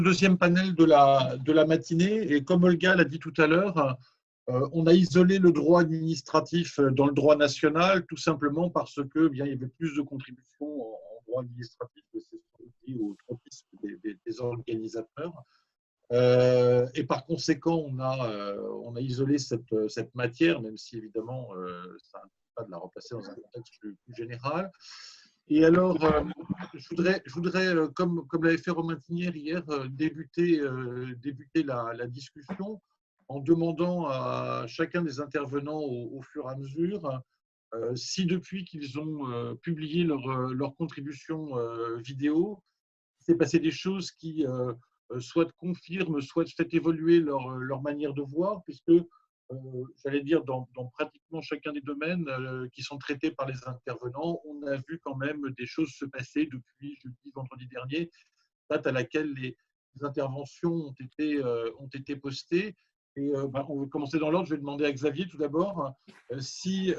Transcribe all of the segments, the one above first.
deuxième panel de la matinée. Et comme Olga l'a dit tout à l'heure, on a isolé le droit administratif dans le droit national, tout simplement parce que bien, il y avait plus de contributions en droit administratif que c'est lié au tropisme des organisateurs. Et par conséquent, on a isolé cette matière, même si évidemment, ça n'implique pas de la replacer dans un contexte plus général. Et alors, je voudrais comme l'avait fait Romain Tinière hier, débuter la discussion en demandant à chacun des intervenants au fur et à mesure si depuis qu'ils ont publié leur contribution vidéo, il s'est passé des choses qui soit confirment, soit fait évoluer leur manière de voir, puisque j'allais dire, dans pratiquement chacun des domaines qui sont traités par les intervenants, on a vu quand même des choses se passer depuis jeudi, vendredi dernier, date à laquelle les interventions ont été postées. Et on va commencer dans l'ordre. Je vais demander à Xavier tout d'abord si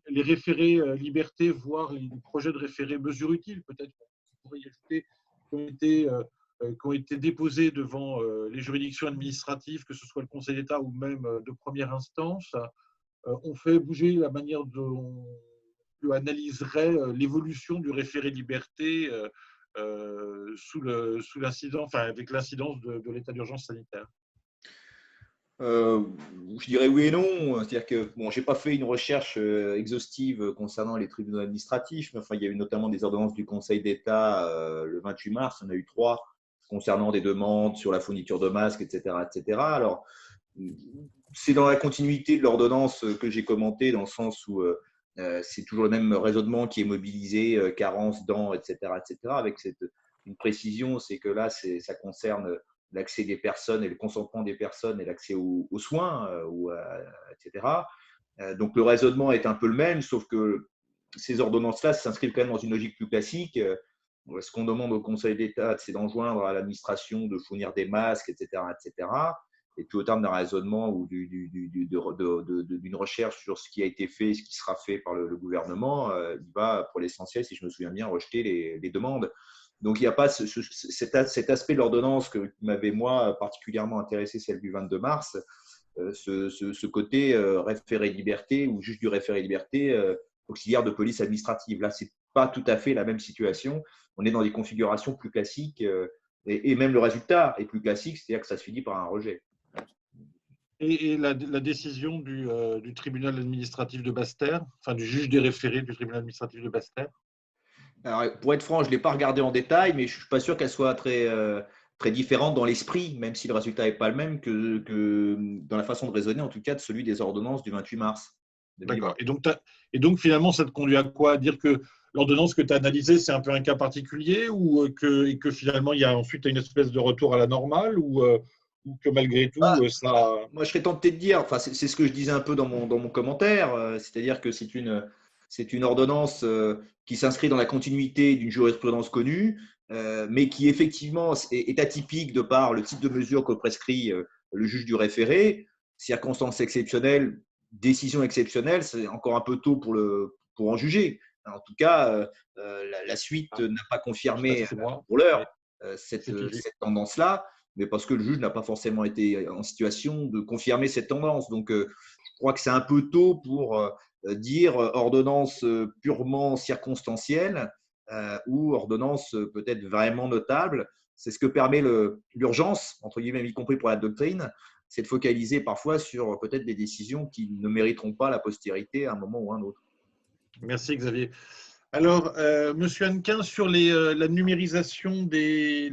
les référés liberté, voire les projets de référés mesures utiles, peut-être qu'on pourrait y ajouter, qui ont été déposés devant les juridictions administratives, que ce soit le Conseil d'État ou même de première instance, ont fait bouger la manière dont on analyserait l'évolution du référé liberté sous l'incidence, enfin, avec l'incidence de l'état d'urgence sanitaire. Je dirais oui et non. C'est-à-dire que bon, j'ai pas fait une recherche exhaustive concernant les tribunaux administratifs, mais enfin, il y a eu notamment des ordonnances du Conseil d'État le 28 mars. On a eu 3 concernant des demandes sur la fourniture de masques, etc., etc. Alors, c'est dans la continuité de l'ordonnance que j'ai commentée, dans le sens où c'est toujours le même raisonnement qui est mobilisé, carence, dents, etc., etc., avec une précision, c'est que là, ça concerne l'accès des personnes et le consentement des personnes et l'accès aux soins, etc. Donc le raisonnement est un peu le même, sauf que ces ordonnances-là s'inscrivent quand même dans une logique plus classique. Ce qu'on demande au Conseil d'État, c'est d'enjoindre à l'administration de fournir des masques, etc., etc. Et puis au terme d'un raisonnement ou d'une recherche sur ce qui a été fait et ce qui sera fait par le gouvernement, il va, pour l'essentiel, si je me souviens bien, rejeter les demandes. Donc, il n'y a pas cet aspect de l'ordonnance qui m'avait, moi, particulièrement intéressé, celle du 22 mars, ce côté référé liberté ou juge du référé liberté auxiliaire de police administrative. Là, ce n'est pas tout à fait la même situation. On est dans des configurations plus classiques et même le résultat est plus classique, c'est-à-dire que ça se finit par un rejet. Et la décision du tribunal administratif de Basse-Terre, enfin du juge des référés du tribunal administratif de Basse-Terre? Alors, pour être franc, je ne l'ai pas regardé en détail, mais je ne suis pas sûr qu'elle soit très différente dans l'esprit, même si le résultat n'est pas le même que dans la façon de raisonner, en tout cas, de celui des ordonnances du 28 mars 2020. D'accord. Et donc, finalement, ça te conduit à quoi? À dire que l'ordonnance que tu as analysée, c'est un peu un cas particulier et que finalement, il y a ensuite une espèce de retour à la normale ou que malgré tout, ça… Moi, je serais tenté de dire, enfin, c'est ce que je disais un peu dans mon commentaire, c'est-à-dire que c'est une ordonnance qui s'inscrit dans la continuité d'une jurisprudence connue, mais qui effectivement est atypique de par le type de mesure que prescrit le juge du référé. Circonstances exceptionnelles, décision exceptionnelle, c'est encore un peu tôt pour en juger. En tout cas, la suite n'a pas confirmé pour l'heure cette tendance-là, mais parce que le juge n'a pas forcément été en situation de confirmer cette tendance. Donc, je crois que c'est un peu tôt pour dire ordonnance purement circonstancielle ou ordonnance peut-être vraiment notable. C'est ce que permet l'urgence, entre guillemets, y compris pour la doctrine, c'est de focaliser parfois sur peut-être des décisions qui ne mériteront pas la postérité à un moment ou à un autre. Merci Xavier. Alors, Monsieur Hannequin, sur la numérisation et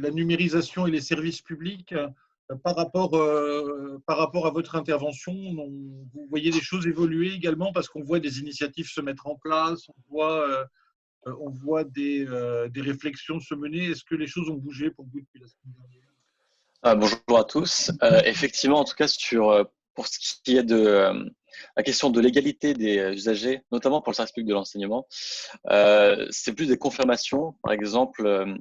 les services publics, par rapport à votre intervention, vous voyez des choses évoluer également parce qu'on voit des initiatives se mettre en place, on voit des réflexions se mener. Est-ce que les choses ont bougé pour vous depuis la semaine dernière? Bonjour à tous. Effectivement, en tout cas, pour ce qui est de la question de l'égalité des usagers, notamment pour le service public de l'enseignement, c'est plus des confirmations. Par exemple,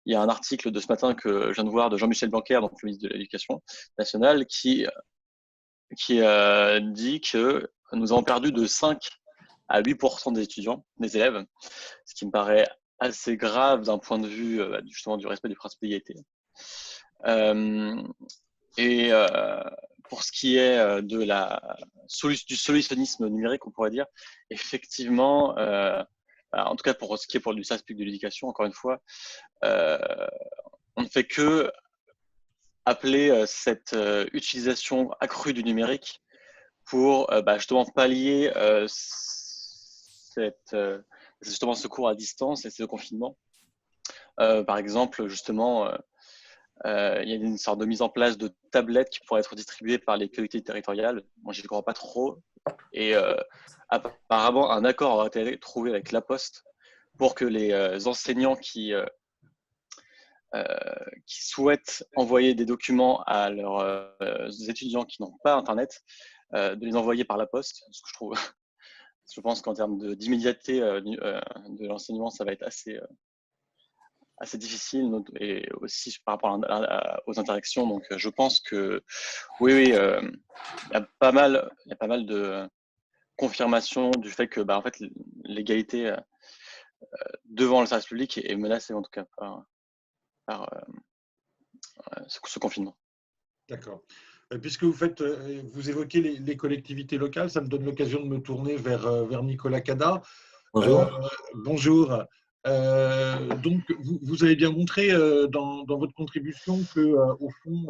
il y a un article de ce matin que je viens de voir de Jean-Michel Blanquer, donc le ministre de l'Éducation nationale, qui dit que nous avons perdu de 5 à 8% des étudiants, des élèves, ce qui me paraît assez grave d'un point de vue justement du respect du principe d'égalité. Euh, et pour ce qui est du solutionnisme numérique, on pourrait dire, effectivement, en tout cas pour ce qui est pour du service public de l'éducation, encore une fois, on ne fait que appeler cette utilisation accrue du numérique pour justement pallier justement ce cours à distance et ce confinement. Par exemple, justement, il y a une sorte de mise en place de tablettes qui pourraient être distribuées par les collectivités territoriales. Moi, je n'y crois pas trop. Et apparemment, un accord aura été trouvé avec La Poste pour que les enseignants qui souhaitent envoyer des documents à leurs étudiants qui n'ont pas Internet, de les envoyer par La Poste. Ce que je pense qu'en termes d'immédiateté de l'enseignement, ça va être assez difficile et aussi par rapport aux interactions. Donc, je pense que oui, il y a pas mal de confirmation du fait que en fait, l'égalité devant le service public est menacée, en tout cas, par ce confinement. D'accord. Puisque vous évoquez les collectivités locales, ça me donne l'occasion de me tourner vers Nicolas Cada. Bonjour. Bonjour. Donc, vous avez bien montré dans votre contribution que, au fond,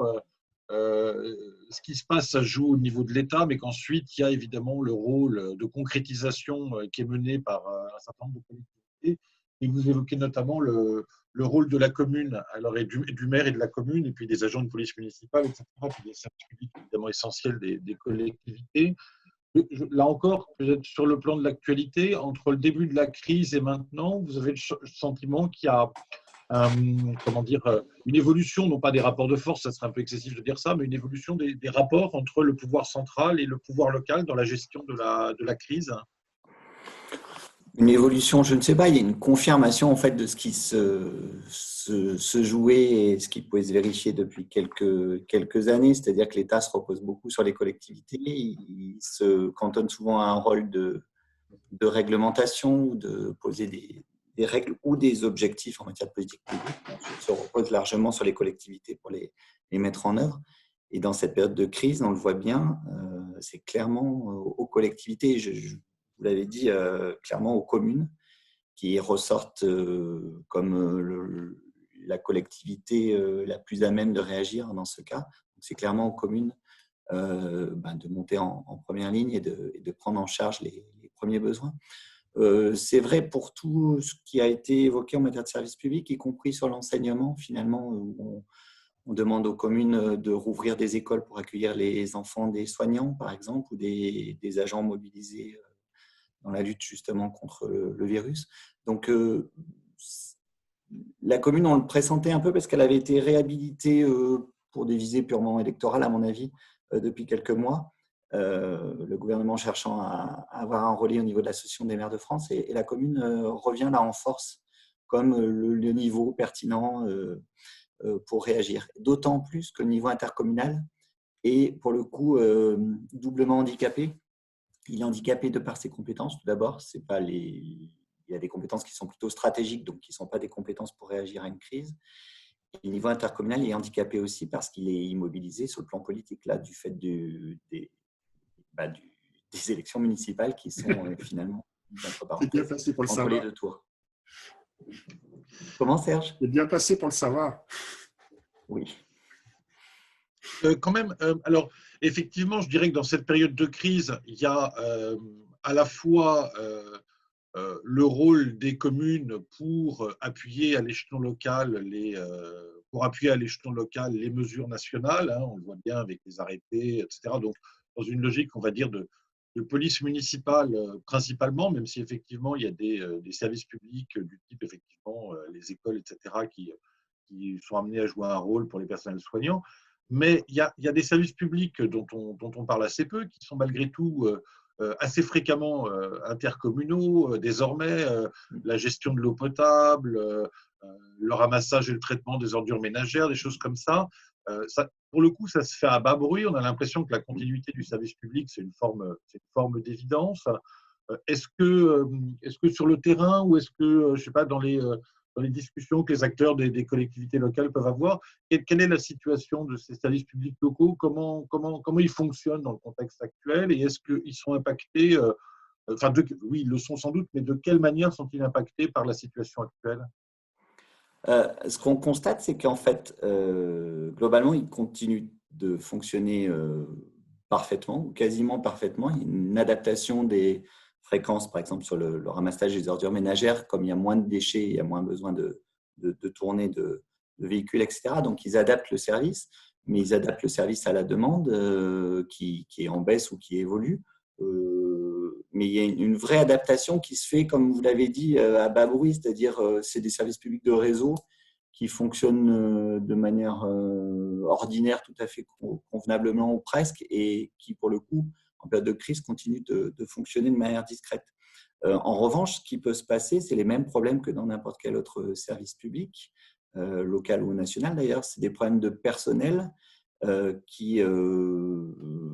ce qui se passe, ça se joue au niveau de l'État, mais qu'ensuite, il y a évidemment le rôle de concrétisation qui est mené par un certain nombre de collectivités. Et vous évoquez notamment le rôle de la commune, alors et du maire et de la commune, et puis des agents de police municipale, etc., puis des services publics évidemment essentiels des collectivités. Là encore, peut-être sur le plan de l'actualité, entre le début de la crise et maintenant, vous avez le sentiment qu'il y a une évolution, non pas des rapports de force, ça serait un peu excessif de dire ça, mais une évolution des rapports entre le pouvoir central et le pouvoir local dans la gestion de la crise. Une évolution, je ne sais pas, il y a une confirmation en fait de ce qui se jouait et ce qui pouvait se vérifier depuis quelques années, c'est-à-dire que l'État se repose beaucoup sur les collectivités, il se cantonne souvent à un rôle de réglementation ou de poser des règles ou des objectifs en matière de politique publique. Il se repose largement sur les collectivités pour les mettre en œuvre. Et dans cette période de crise, on le voit bien, c'est clairement aux collectivités, vous l'avez dit, clairement aux communes qui ressortent comme la collectivité la plus à même de réagir dans ce cas. C'est clairement aux communes de monter en première ligne et de prendre en charge les premiers besoins. C'est vrai pour tout ce qui a été évoqué en matière de service public, y compris sur l'enseignement, finalement, où on demande aux communes de rouvrir des écoles pour accueillir les enfants des soignants, par exemple, ou des agents mobilisés dans la lutte justement contre le virus. Donc, la commune, on le pressentait un peu parce qu'elle avait été réhabilitée pour des visées purement électorales, à mon avis, depuis quelques mois. Le gouvernement cherchant à avoir un relais au niveau de l'association des maires de France et la commune revient là en force comme le niveau pertinent pour réagir. D'autant plus que le niveau intercommunal est pour le coup doublement handicapé. Il est handicapé de par ses compétences. Tout d'abord, il y a des compétences qui sont plutôt stratégiques, donc qui ne sont pas des compétences pour réagir à une crise. Et le niveau intercommunal est handicapé aussi parce qu'il est immobilisé sur le plan politique, là, du fait des élections municipales qui sont finalement C'est bien passé pour le savoir. Les deux tours. Comment, Serge? C'est bien passé pour le savoir. Oui. Quand même, alors effectivement, je dirais que dans cette période de crise, il y a à la fois le rôle des communes pour appuyer à l'échelon local les mesures nationales, hein, on le voit bien avec les arrêtés, etc. Donc, dans une logique, on va dire, de police municipale principalement, même si effectivement il y a des services publics du type effectivement les écoles, etc., qui sont amenés à jouer un rôle pour les personnels soignants. Mais il y a des services publics dont on parle assez peu, qui sont malgré tout assez fréquemment intercommunaux. Désormais, la gestion de l'eau potable, le ramassage et le traitement des ordures ménagères, des choses comme ça. Pour le coup, ça se fait à bas bruit. On a l'impression que la continuité du service public, c'est une forme d'évidence. Est-ce que sur le terrain ou est-ce que, je sais pas, dans les dans les discussions que les acteurs des collectivités locales peuvent avoir. Quelle est la situation de ces services publics locaux? Comment ils fonctionnent dans le contexte actuel? Et est-ce qu'ils sont impactés, oui, ils le sont sans doute, mais de quelle manière sont-ils impactés par la situation actuelle? Ce qu'on constate, c'est qu'en fait, globalement, ils continuent de fonctionner parfaitement, ou quasiment parfaitement. Il y a une adaptation des fréquences, par exemple, sur le ramassage des ordures ménagères. Comme il y a moins de déchets, il y a moins besoin de tourner de véhicules, etc. Donc, ils adaptent le service, mais ils adaptent le service à la demande qui est en baisse ou qui évolue. Mais il y a une vraie adaptation qui se fait, comme vous l'avez dit, à bas bruit, c'est-à-dire c'est des services publics de réseau qui fonctionnent de manière ordinaire, tout à fait convenablement ou presque, et qui, pour le coup, en période de crise, continuent de fonctionner de manière discrète. En revanche, ce qui peut se passer, c'est les mêmes problèmes que dans n'importe quel autre service public, local ou national d'ailleurs, c'est des problèmes de personnel qui,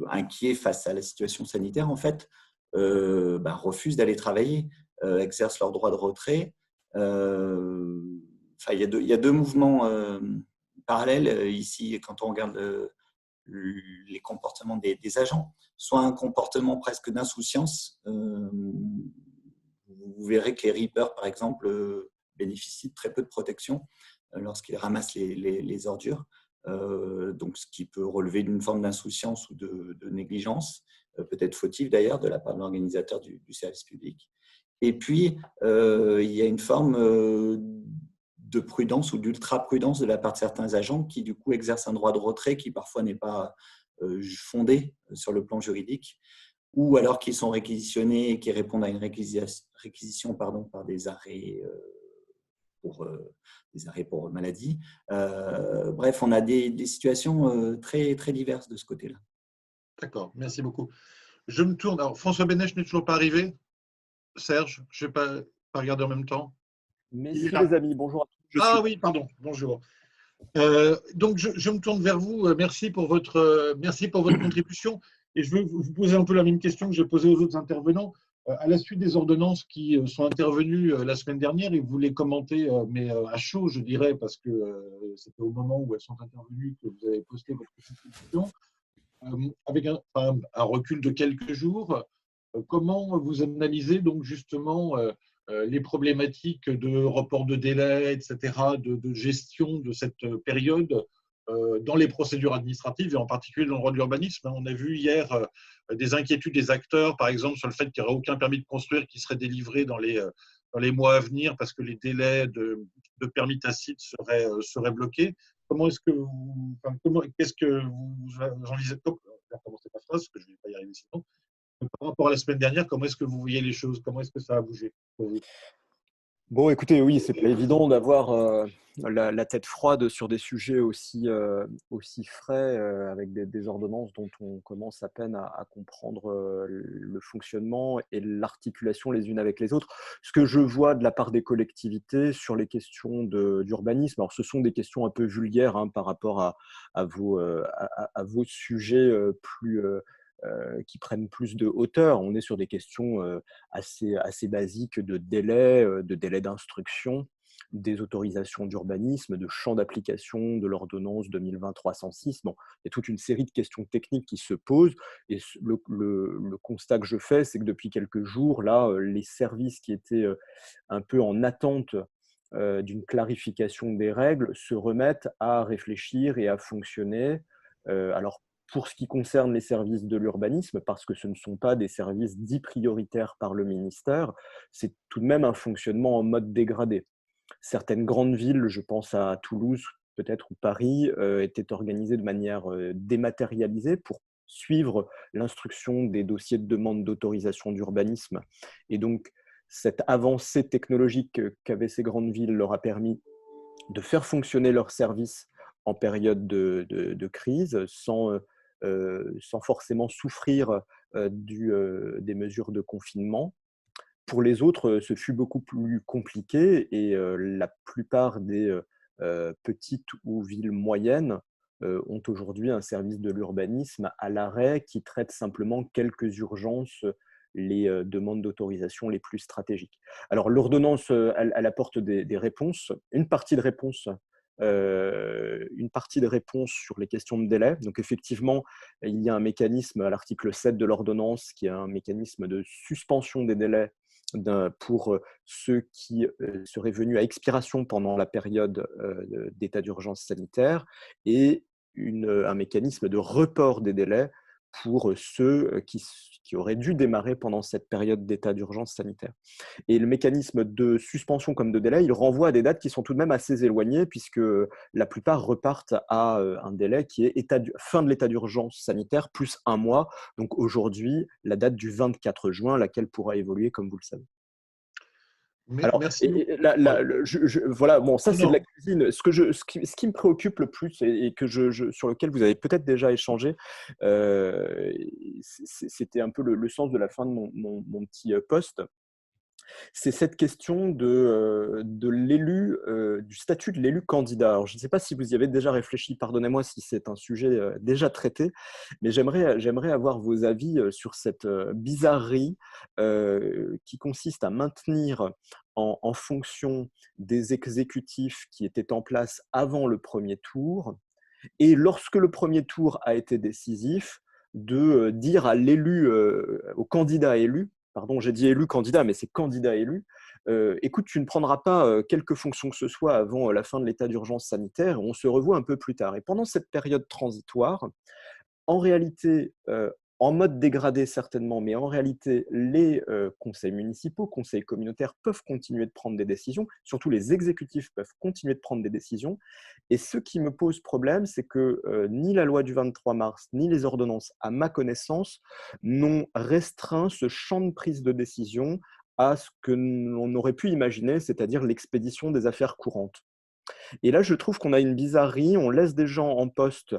inquiets face à la situation sanitaire, en fait, refusent d'aller travailler, exercent leur droit de retrait. Il y a deux mouvements parallèles ici quand on regarde les comportements des agents. Soit un comportement presque d'insouciance. Vous verrez que les reapers, par exemple, bénéficient de très peu de protection lorsqu'ils ramassent les ordures. Donc, ce qui peut relever d'une forme d'insouciance ou de négligence, peut-être fautive d'ailleurs, de la part de l'organisateur du service public. Et puis, il y a une forme de prudence ou d'ultra-prudence de la part de certains agents qui, du coup, exercent un droit de retrait qui parfois n'est pas fondé sur le plan juridique, ou alors qui sont réquisitionnés et qui répondent à une réquisition par des arrêts pour maladie. Bref, on a des situations très, très diverses de ce côté-là. D'accord, merci beaucoup. Je me tourne. Alors, François Bénèche n'est toujours pas arrivé. Serge, je ne vais pas regarder en même temps. Mais si, les amis, bonjour à tous. Ah oui, pardon, bonjour. Donc, je me tourne vers vous. Merci pour votre contribution. Et je veux vous poser un peu la même question que j'ai posée aux autres intervenants. À la suite des ordonnances qui sont intervenues la semaine dernière, et vous les commentez, mais à chaud, je dirais, parce que c'était au moment où elles sont intervenues que vous avez posté votre contribution, avec un recul de quelques jours, comment vous analysez donc justement les problématiques de report de délai, etc., de gestion de cette période dans les procédures administratives et en particulier dans le droit de l'urbanisme? On a vu hier des inquiétudes des acteurs, par exemple, sur le fait qu'il n'y aurait aucun permis de construire qui serait délivré dans les mois à venir parce que les délais de permis tacite seraient bloqués. Comment est-ce que vous, qu'est-ce que vous envisagez, commencer ma phrase, parce que je ne vais pas y arriver sinon. Par rapport à la semaine dernière, comment est-ce que vous voyez les choses? Comment est-ce que ça a bougé pour vous? Bon, écoutez, oui, c'est pas évident d'avoir la tête froide sur des sujets aussi frais, avec des ordonnances dont on commence à peine à comprendre le fonctionnement et l'articulation les unes avec les autres. Ce que je vois de la part des collectivités sur les questions d'urbanisme, alors ce sont des questions un peu vulgaires par rapport à vos sujets plus qui prennent plus de hauteur. On est sur des questions assez basiques de délai d'instruction, des autorisations d'urbanisme, de champ d'application de l'ordonnance 2020-306. Bon, il y a toute une série de questions techniques qui se posent et le constat que je fais, c'est que depuis quelques jours, là, les services qui étaient un peu en attente d'une clarification des règles se remettent à réfléchir et à fonctionner. Alors, pour ce qui concerne les services de l'urbanisme, parce que ce ne sont pas des services dits prioritaires par le ministère, c'est tout de même un fonctionnement en mode dégradé. Certaines grandes villes, je pense à Toulouse peut-être ou Paris, étaient organisées de manière dématérialisée pour suivre l'instruction des dossiers de demande d'autorisation d'urbanisme. Et donc, cette avancée technologique qu'avaient ces grandes villes leur a permis de faire fonctionner leurs services en période de crise sans forcément souffrir des mesures de confinement. Pour les autres, ce fut beaucoup plus compliqué et la plupart des petites ou villes moyennes ont aujourd'hui un service de l'urbanisme à l'arrêt qui traite simplement quelques urgences les demandes d'autorisation les plus stratégiques. Alors, l'ordonnance, elle apporte des réponses, une partie de réponses sur les questions de délai. Donc, effectivement, il y a un mécanisme à l'article 7 de l'ordonnance qui est un mécanisme de suspension des délais pour ceux qui seraient venus à expiration pendant la période d'état d'urgence sanitaire et un mécanisme de report des délais pour ceux qui auraient dû démarrer pendant cette période d'état d'urgence sanitaire. Et le mécanisme de suspension comme de délai, il renvoie à des dates qui sont tout de même assez éloignées puisque la plupart repartent à un délai qui est fin de l'état d'urgence sanitaire plus un mois. Donc aujourd'hui, la date du 24 juin, laquelle pourra évoluer comme vous le savez. Alors, Merci. voilà, bon, ça c'est de la cuisine. Ce qui me préoccupe le plus et sur lequel vous avez peut-être déjà échangé, c'était un peu le sens de la fin de mon petit post. C'est cette question de l'élu, du statut de l'élu candidat. Alors, je ne sais pas si vous y avez déjà réfléchi, pardonnez-moi si c'est un sujet déjà traité, mais j'aimerais avoir vos avis sur cette bizarrerie qui consiste à maintenir en fonction des exécutifs qui étaient en place avant le premier tour, et lorsque le premier tour a été décisif, de dire à l'élu, au candidat élu, pardon, j'ai dit élu candidat, mais c'est candidat élu, écoute, tu ne prendras pas quelque fonction que ce soit avant la fin de l'état d'urgence sanitaire, on se revoit un peu plus tard. Et pendant cette période transitoire, en réalité, en mode dégradé certainement, mais en réalité, les conseils municipaux, conseils communautaires peuvent continuer de prendre des décisions, surtout les exécutifs peuvent continuer de prendre des décisions. Et ce qui me pose problème, c'est que ni la loi du 23 mars, ni les ordonnances, à ma connaissance, n'ont restreint ce champ de prise de décision à ce que l'on aurait pu imaginer, c'est-à-dire l'expédition des affaires courantes. Et là, je trouve qu'on a une bizarrerie, on laisse des gens en poste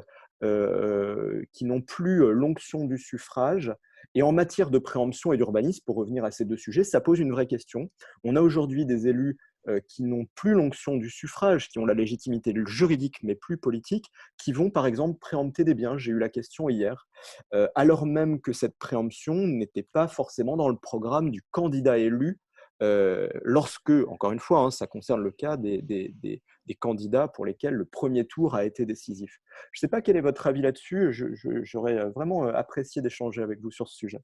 qui n'ont plus l'onction du suffrage. Et en matière de préemption et d'urbanisme, pour revenir à ces deux sujets, ça pose une vraie question. On a aujourd'hui des élus qui n'ont plus l'onction du suffrage, qui ont la légitimité juridique mais plus politique, qui vont par exemple préempter des biens. J'ai eu la question hier, alors même que cette préemption n'était pas forcément dans le programme du candidat élu lorsque, encore une fois, ça concerne le cas des candidats pour lesquels le premier tour a été décisif. Je ne sais pas quel est votre avis là-dessus, j'aurais vraiment apprécié d'échanger avec vous sur ce sujet.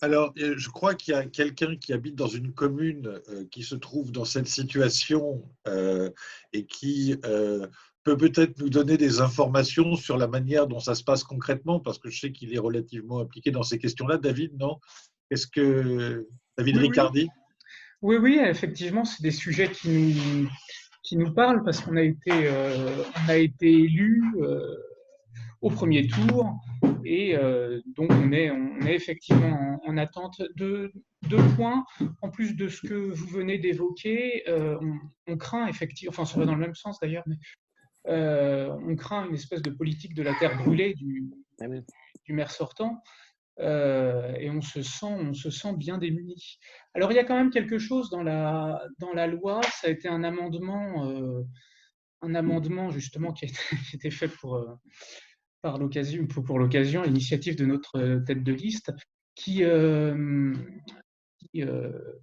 Alors, je crois qu'il y a quelqu'un qui habite dans une commune qui se trouve dans cette situation et qui peut peut-être nous donner des informations sur la manière dont ça se passe concrètement, parce que je sais qu'il est relativement impliqué dans ces questions-là. David, non? Est-ce que David Riccardi? Oui, effectivement, c'est des sujets qui nous parlent parce qu'on a été élu au premier tour et donc on est effectivement en attente de deux points. En plus de ce que vous venez d'évoquer, on craint effectivement, enfin ça va dans le même sens d'ailleurs, mais on craint une espèce de politique de la terre brûlée du maire sortant. Et on se sent bien démuni. Alors il y a quand même quelque chose dans la loi, ça a été un amendement justement qui a été fait pour l'occasion, l'initiative de notre tête de liste, qui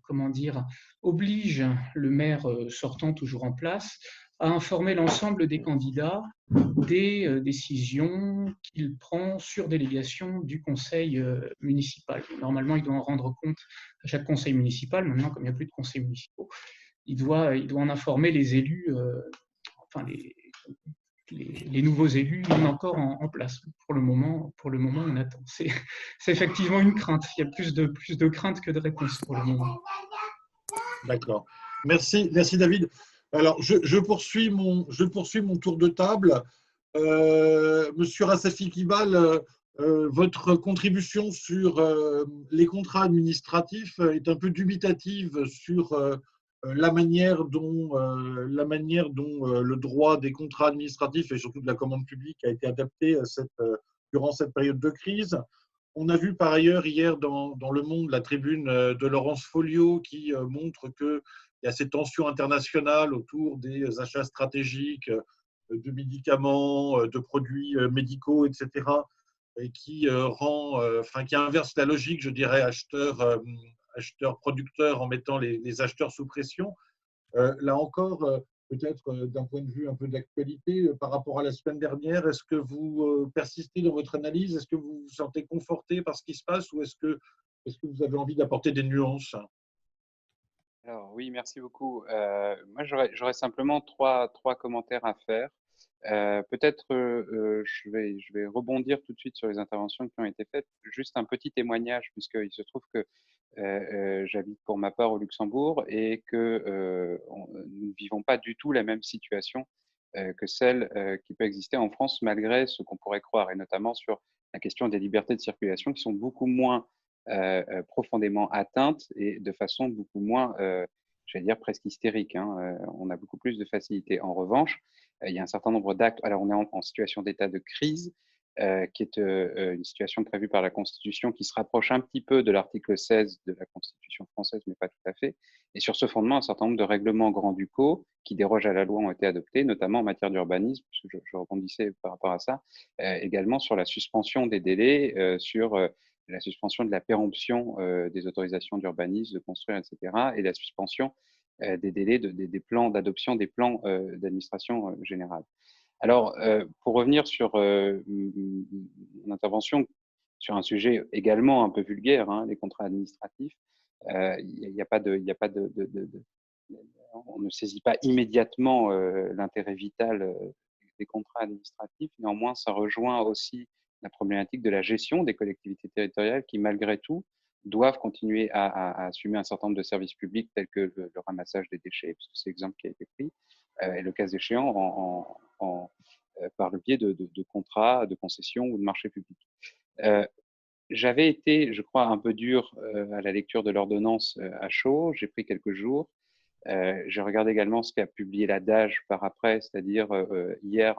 comment dire, oblige le maire sortant toujours en place à informer l'ensemble des candidats des décisions qu'il prend sur délégation du conseil municipal. Normalement, il doit en rendre compte à chaque conseil municipal. Maintenant, comme il n'y a plus de conseils municipaux, il doit en informer les élus, enfin les nouveaux élus non encore en place. Pour le moment, on attend. C'est effectivement une crainte. Il y a plus de crainte que de réponse pour le moment. D'accord. Merci David. Alors, je poursuis mon tour de table. Monsieur Rassafi Kibal, votre contribution sur les contrats administratifs est un peu dubitative sur la manière dont le droit des contrats administratifs et surtout de la commande publique a été adapté durant cette période de crise. On a vu par ailleurs hier dans Le Monde la tribune de Laurence Folliot qui montre qu'il y a ces tensions internationales autour des achats stratégiques de médicaments, de produits médicaux, etc., et qui qui inverse la logique, je dirais, acheteur-producteur en mettant les acheteurs sous pression. Là encore, peut-être d'un point de vue un peu d'actualité, par rapport à la semaine dernière, est-ce que vous persistez dans votre analyse? Est-ce que vous vous sentez conforté par ce qui se passe ou est-ce que vous avez envie d'apporter des nuances? Alors oui, merci beaucoup. Moi, j'aurais simplement trois commentaires à faire. Peut-être je vais rebondir tout de suite sur les interventions qui ont été faites. Juste un petit témoignage, puisqu'il se trouve que j'habite pour ma part au Luxembourg et que nous ne vivons pas du tout la même situation que celle qui peut exister en France, malgré ce qu'on pourrait croire, et notamment sur la question des libertés de circulation qui sont beaucoup moins profondément atteintes et de façon beaucoup moins, j'allais dire presque hystérique. Hein. On a beaucoup plus de facilité. En revanche, il y a un certain nombre d'actes. Alors, on est en situation d'état de crise, qui est une situation prévue par la Constitution qui se rapproche un petit peu de l'article 16 de la Constitution française, mais pas tout à fait. Et sur ce fondement, un certain nombre de règlements grand-ducaux qui dérogent à la loi ont été adoptés, notamment en matière d'urbanisme, puisque je rebondissais par rapport à ça, également sur la suspension des délais, sur la suspension de la péremption des autorisations d'urbanisme, de construire, etc., et la suspension des délais des plans d'adoption, des plans d'administration générale. Alors, pour revenir sur mon intervention sur un sujet également un peu vulgaire, hein, les contrats administratifs, il n'y a pas de, on ne saisit pas immédiatement l'intérêt vital des contrats administratifs. Néanmoins, ça rejoint aussi la problématique de la gestion des collectivités territoriales qui, malgré tout, doivent continuer à assumer un certain nombre de services publics tels que le ramassage des déchets, parce que c'est l'exemple qui a été pris, et le cas échéant par le biais de contrats, de concessions ou de marchés publics. J'avais été, je crois, un peu dur à la lecture de l'ordonnance à chaud. J'ai pris quelques jours. J'ai regardé également ce qu'a publié la DAGE par après, c'est-à-dire hier,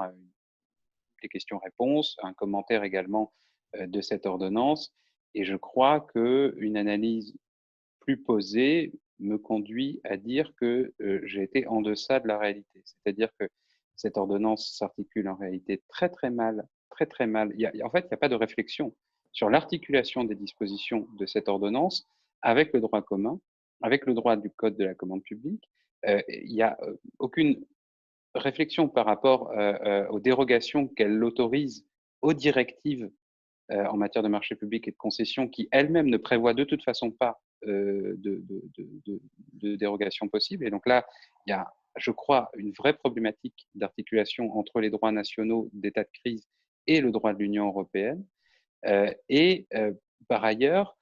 les questions-réponses, un commentaire également de cette ordonnance. Et je crois qu'une analyse plus posée me conduit à dire que j'ai été en deçà de la réalité. C'est-à-dire que cette ordonnance s'articule en réalité très, très mal. Très, très mal. En fait, il n'y a pas de réflexion sur l'articulation des dispositions de cette ordonnance avec le droit commun, avec le droit du Code de la commande publique. Il n'y a aucune réflexion par rapport aux dérogations qu'elle autorise aux directives en matière de marché public et de concession qui elles-mêmes ne prévoient de toute façon pas de dérogation possible. Et donc là, il y a, je crois, une vraie problématique d'articulation entre les droits nationaux d'état de crise et le droit de l'Union européenne. Par ailleurs,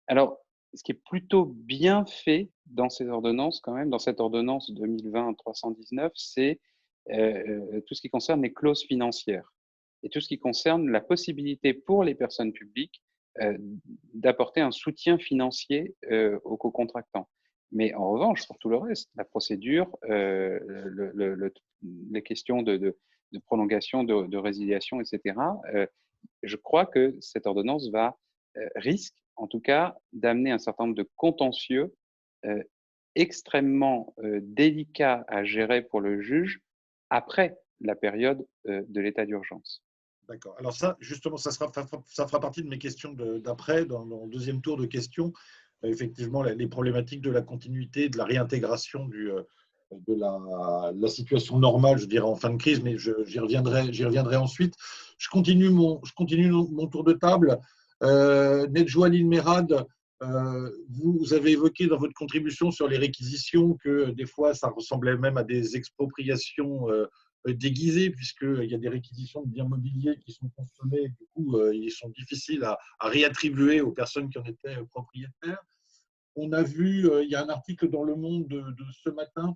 alors, ce qui est plutôt bien fait dans ces ordonnances, quand même, dans cette ordonnance 2020-319, c'est tout ce qui concerne les clauses financières et tout ce qui concerne la possibilité pour les personnes publiques d'apporter un soutien financier aux co-contractants. Mais en revanche, pour tout le reste, la procédure, les questions de prolongation, de résiliation, etc., je crois que cette ordonnance risque, en tout cas, d'amener un certain nombre de contentieux extrêmement délicats à gérer pour le juge après la période de l'état d'urgence. D'accord. Alors ça, justement, ça fera partie de mes questions d'après, dans le deuxième tour de questions. Effectivement, les problématiques de la continuité, de la réintégration de la situation normale, je dirais, en fin de crise, mais j'y reviendrai ensuite. Je continue mon tour de table. Nedjoa Merad, vous avez évoqué dans votre contribution sur les réquisitions que des fois, ça ressemblait même à des expropriations déguisées, puisqu'il y a des réquisitions de biens mobiliers qui sont consommés, du coup, ils sont difficiles à réattribuer aux personnes qui en étaient propriétaires. On a vu, il y a un article dans Le Monde de ce matin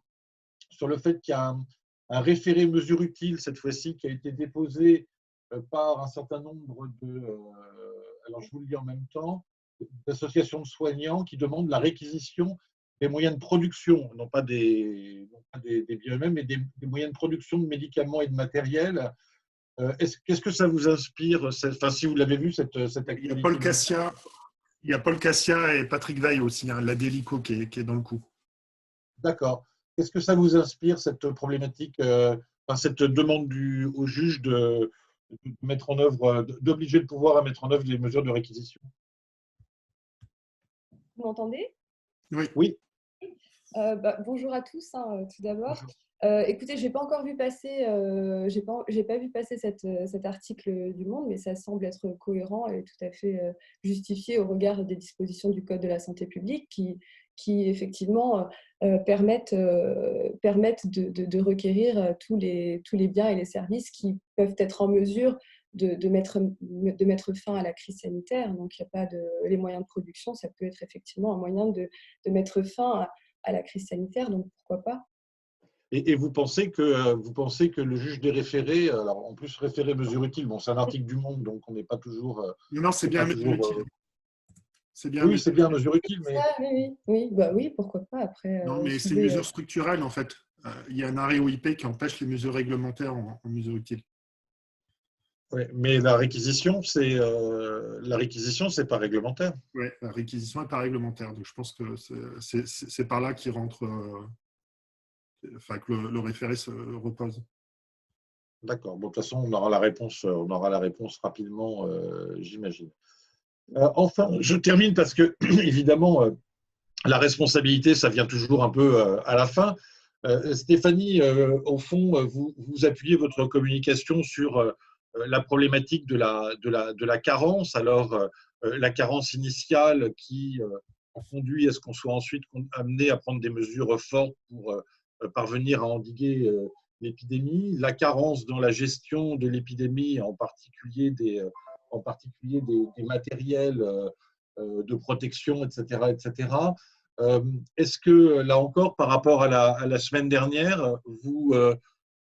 sur le fait qu'il y a un référé mesure utile, cette fois-ci, qui a été déposé par un certain nombre alors je vous le dis en même temps, d'associations de soignants qui demandent la réquisition des moyens de production, non pas des biens eux-mêmes, mais des moyens de production de médicaments et de matériel. Qu'est-ce que ça vous inspire, enfin, si vous l'avez vu, cette activité? Il y a Paul Cassia et Patrick Veil aussi, hein, l'Adélico qui est dans le coup. D'accord. Qu'est-ce que ça vous inspire, cette problématique, cette demande au juge de mettre en œuvre, d'obliger le pouvoir à mettre en œuvre des mesures de réquisition. Vous m'entendez? Oui. Bonjour à tous, tout d'abord. Écoutez, j'ai pas encore vu passer, j'ai pas vu passer cet article du Monde, mais ça semble être cohérent et tout à fait justifié au regard des dispositions du Code de la santé publique qui effectivement permettent de requérir tous les biens et les services qui peuvent être en mesure de mettre fin à la crise sanitaire. Donc, il n'y a pas les moyens de production, ça peut être effectivement un moyen de mettre fin à la crise sanitaire, donc pourquoi pas. Et vous pensez que le juge des référés, alors en plus référé mesure utile, bon, c'est un article du Monde, donc on n'est pas toujours. Non, c'est bien mesure utile. Oui, c'est bien mesure utile, mais. Oui, pourquoi pas après. Non, mais c'est une mesure structurelle en fait. Il y a un arrêt OIP qui empêche les mesures réglementaires en mesure utile. Oui, mais la réquisition, c'est pas réglementaire. Oui, la réquisition n'est pas réglementaire. Donc je pense que c'est par là qu'il rentre. Enfin, que le référé se repose. D'accord. Bon, de toute façon, on aura la réponse rapidement, j'imagine. Enfin, je termine parce que, évidemment, la responsabilité, ça vient toujours un peu à la fin. Stéphanie, au fond, vous appuyez votre communication sur la problématique de la carence. Alors, la carence initiale qui conduit à ce qu'on soit ensuite amené à prendre des mesures fortes pour parvenir à endiguer l'épidémie, la carence dans la gestion de l'épidémie, en particulier des matériels de protection, etc. etc. Est-ce que, là encore, par rapport à la semaine dernière, vous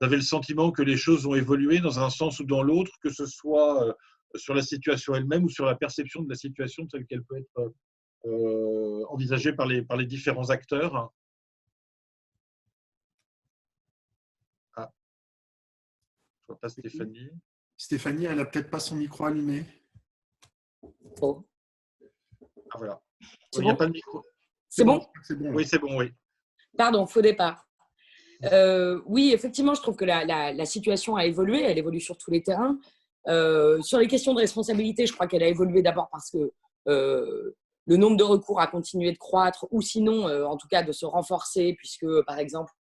avez le sentiment que les choses ont évolué dans un sens ou dans l'autre, que ce soit sur la situation elle-même ou sur la perception de la situation telle qu'elle peut être envisagée par les différents acteurs? Pas Stéphanie. Stéphanie, elle n'a peut-être pas son micro allumé. Oh. Ah voilà. Il n'y a pas de micro. C'est bon? Oui, c'est bon, oui. Pardon, faux départ. Oui, effectivement, je trouve que la situation a évolué. Elle évolue sur tous les terrains. Sur les questions de responsabilité, je crois qu'elle a évolué d'abord parce que le nombre de recours a continué de croître, ou sinon, en tout cas, de se renforcer, puisque, par exemple,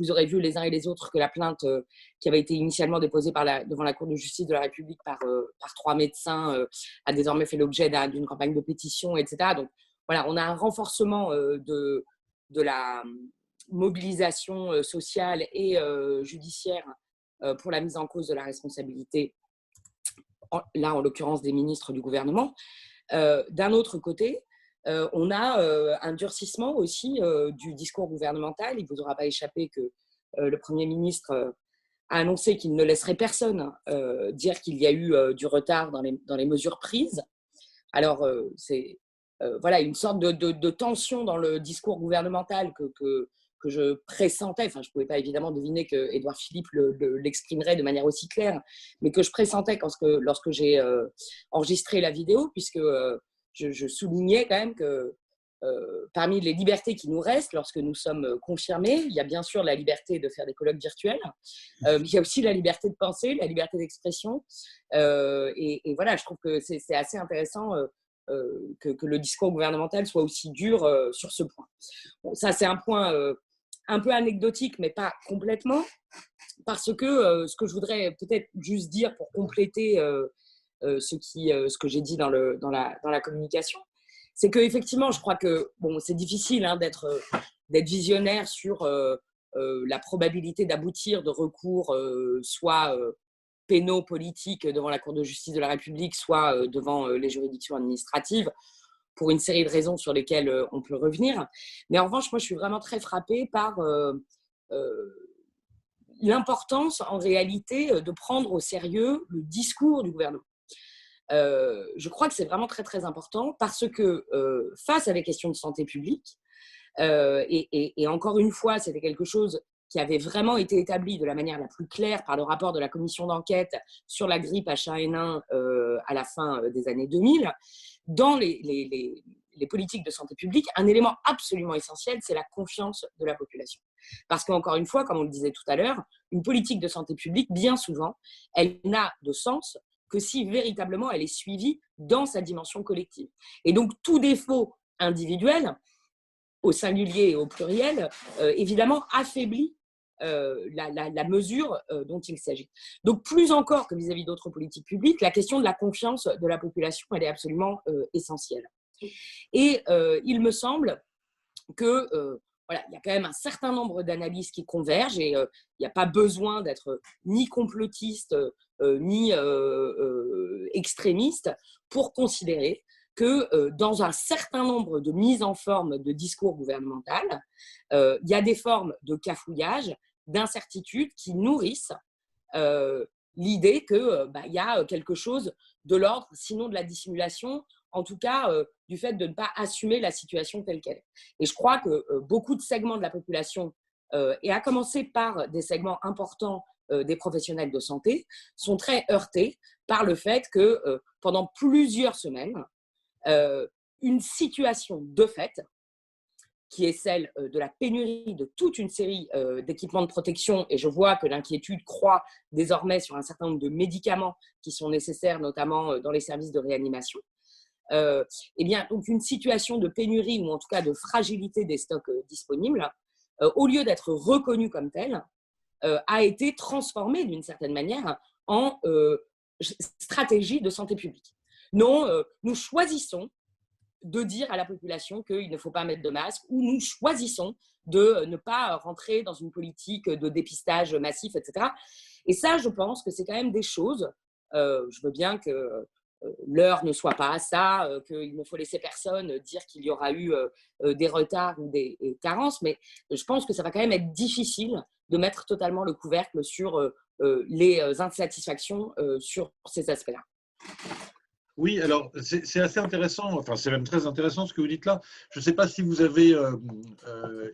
vous aurez vu les uns et les autres que la plainte qui avait été initialement déposée devant la Cour de justice de la République par 3 médecins a désormais fait l'objet d'une campagne de pétition, etc. Donc, voilà, on a un renforcement de la mobilisation sociale et judiciaire pour la mise en cause de la responsabilité, là, en l'occurrence, des ministres du gouvernement. D'un autre côté, on a un durcissement aussi du discours gouvernemental. Il ne vous aura pas échappé que le Premier ministre a annoncé qu'il ne laisserait personne dire qu'il y a eu du retard dans les mesures prises. Alors, c'est voilà, une sorte de tension dans le discours gouvernemental que je pressentais. Enfin, je ne pouvais pas évidemment deviner que Édouard Philippe l'exprimerait de manière aussi claire, mais que je pressentais lorsque j'ai enregistré la vidéo, puisque je soulignais quand même que parmi les libertés qui nous restent lorsque nous sommes confirmés, il y a bien sûr la liberté de faire des colloques virtuels, mais il y a aussi la liberté de penser, la liberté d'expression. Et voilà, je trouve que c'est assez intéressant que le discours gouvernemental soit aussi dur sur ce point. Bon, ça, c'est un point un peu anecdotique, mais pas complètement, parce que ce que je voudrais peut-être juste dire pour compléter ce que j'ai dit dans la communication, c'est qu'effectivement, je crois que c'est difficile d'être visionnaire sur la probabilité d'aboutir de recours soit pénaux, politiques devant la Cour de justice de la République, soit devant les juridictions administratives, pour une série de raisons sur lesquelles on peut revenir. Mais en revanche, moi, je suis vraiment très frappée par l'importance, en réalité, de prendre au sérieux le discours du gouvernement. Je crois que c'est vraiment très, très important parce que face à des questions de santé publique, et encore une fois, c'était quelque chose qui avait vraiment été établi de la manière la plus claire par le rapport de la commission d'enquête sur la grippe H1N1 à la fin des années 2000, dans les politiques de santé publique, un élément absolument essentiel, c'est la confiance de la population. Parce qu'encore une fois, comme on le disait tout à l'heure, une politique de santé publique, bien souvent, elle n'a de sens que si véritablement elle est suivie dans sa dimension collective. Et donc, tout défaut individuel, au singulier et au pluriel, évidemment, affaiblit la mesure dont il s'agit. Donc, plus encore que vis-à-vis d'autres politiques publiques, la question de la confiance de la population, elle est absolument essentielle. Et il me semble que voilà, il y a quand même un certain nombre d'analyses qui convergent et il n'y a pas besoin d'être ni complotiste ni extrémiste pour considérer que dans un certain nombre de mises en forme de discours gouvernemental, il y a des formes de cafouillage, d'incertitude qui nourrissent l'idée qu'il y a quelque chose de l'ordre, sinon de la dissimulation, en tout cas du fait de ne pas assumer la situation telle qu'elle est. Et je crois que beaucoup de segments de la population, et à commencer par des segments importants des professionnels de santé, sont très heurtés par le fait que pendant plusieurs semaines, une situation de fait, qui est celle de la pénurie de toute une série d'équipements de protection, et je vois que l'inquiétude croît désormais sur un certain nombre de médicaments qui sont nécessaires, notamment dans les services de réanimation. Eh bien, donc une situation de pénurie ou en tout cas de fragilité des stocks disponibles, au lieu d'être reconnue comme telle, a été transformée d'une certaine manière en stratégie de santé publique. Non, nous choisissons de dire à la population qu'il ne faut pas mettre de masque, ou nous choisissons de ne pas rentrer dans une politique de dépistage massif, etc. Et ça, je pense que c'est quand même des choses, je veux bien que l'heure ne soit pas à ça, qu'il ne faut laisser personne dire qu'il y aura eu des retards ou des carences, mais je pense que ça va quand même être difficile de mettre totalement le couvercle sur les insatisfactions sur ces aspects-là. Oui, alors c'est assez intéressant, enfin c'est même très intéressant ce que vous dites là. Je ne sais pas si vous avez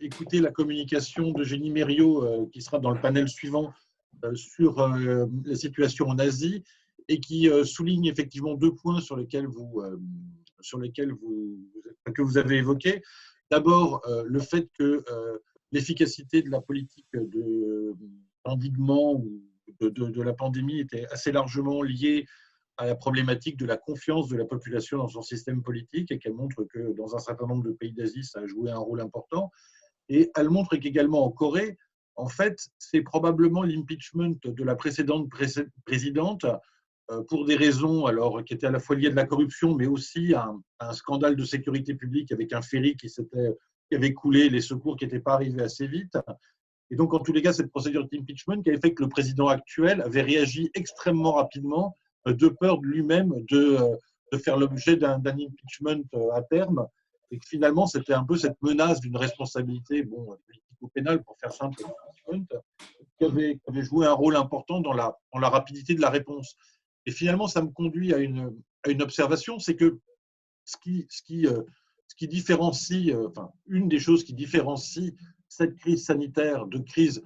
écouté la communication d'Eugénie Mériot qui sera dans le panel suivant sur la situation en Asie et qui souligne effectivement deux points sur lesquels que vous avez évoqués. D'abord, le fait que l'efficacité de la politique d'endiguement ou de la pandémie était assez largement liée à la problématique de la confiance de la population dans son système politique et qu'elle montre que dans un certain nombre de pays d'Asie, ça a joué un rôle important. Et elle montre qu'également en Corée, en fait, c'est probablement l'impeachment de la précédente présidente pour des raisons alors, qui étaient à la fois liées à de la corruption, mais aussi à un scandale de sécurité publique avec un ferry qui avait coulé, les secours qui n'étaient pas arrivés assez vite. Et donc, en tous les cas, cette procédure d'impeachment qui avait fait que le président actuel avait réagi extrêmement rapidement de peur de lui-même de faire l'objet d'un impeachment à terme, et que finalement, c'était un peu cette menace d'une responsabilité politico-pénale, pour faire simple, qui avait joué un rôle important dans la rapidité de la réponse. Et finalement, ça me conduit à une observation, c'est que ce qui différencie, enfin, une des choses qui différencie cette crise sanitaire de crise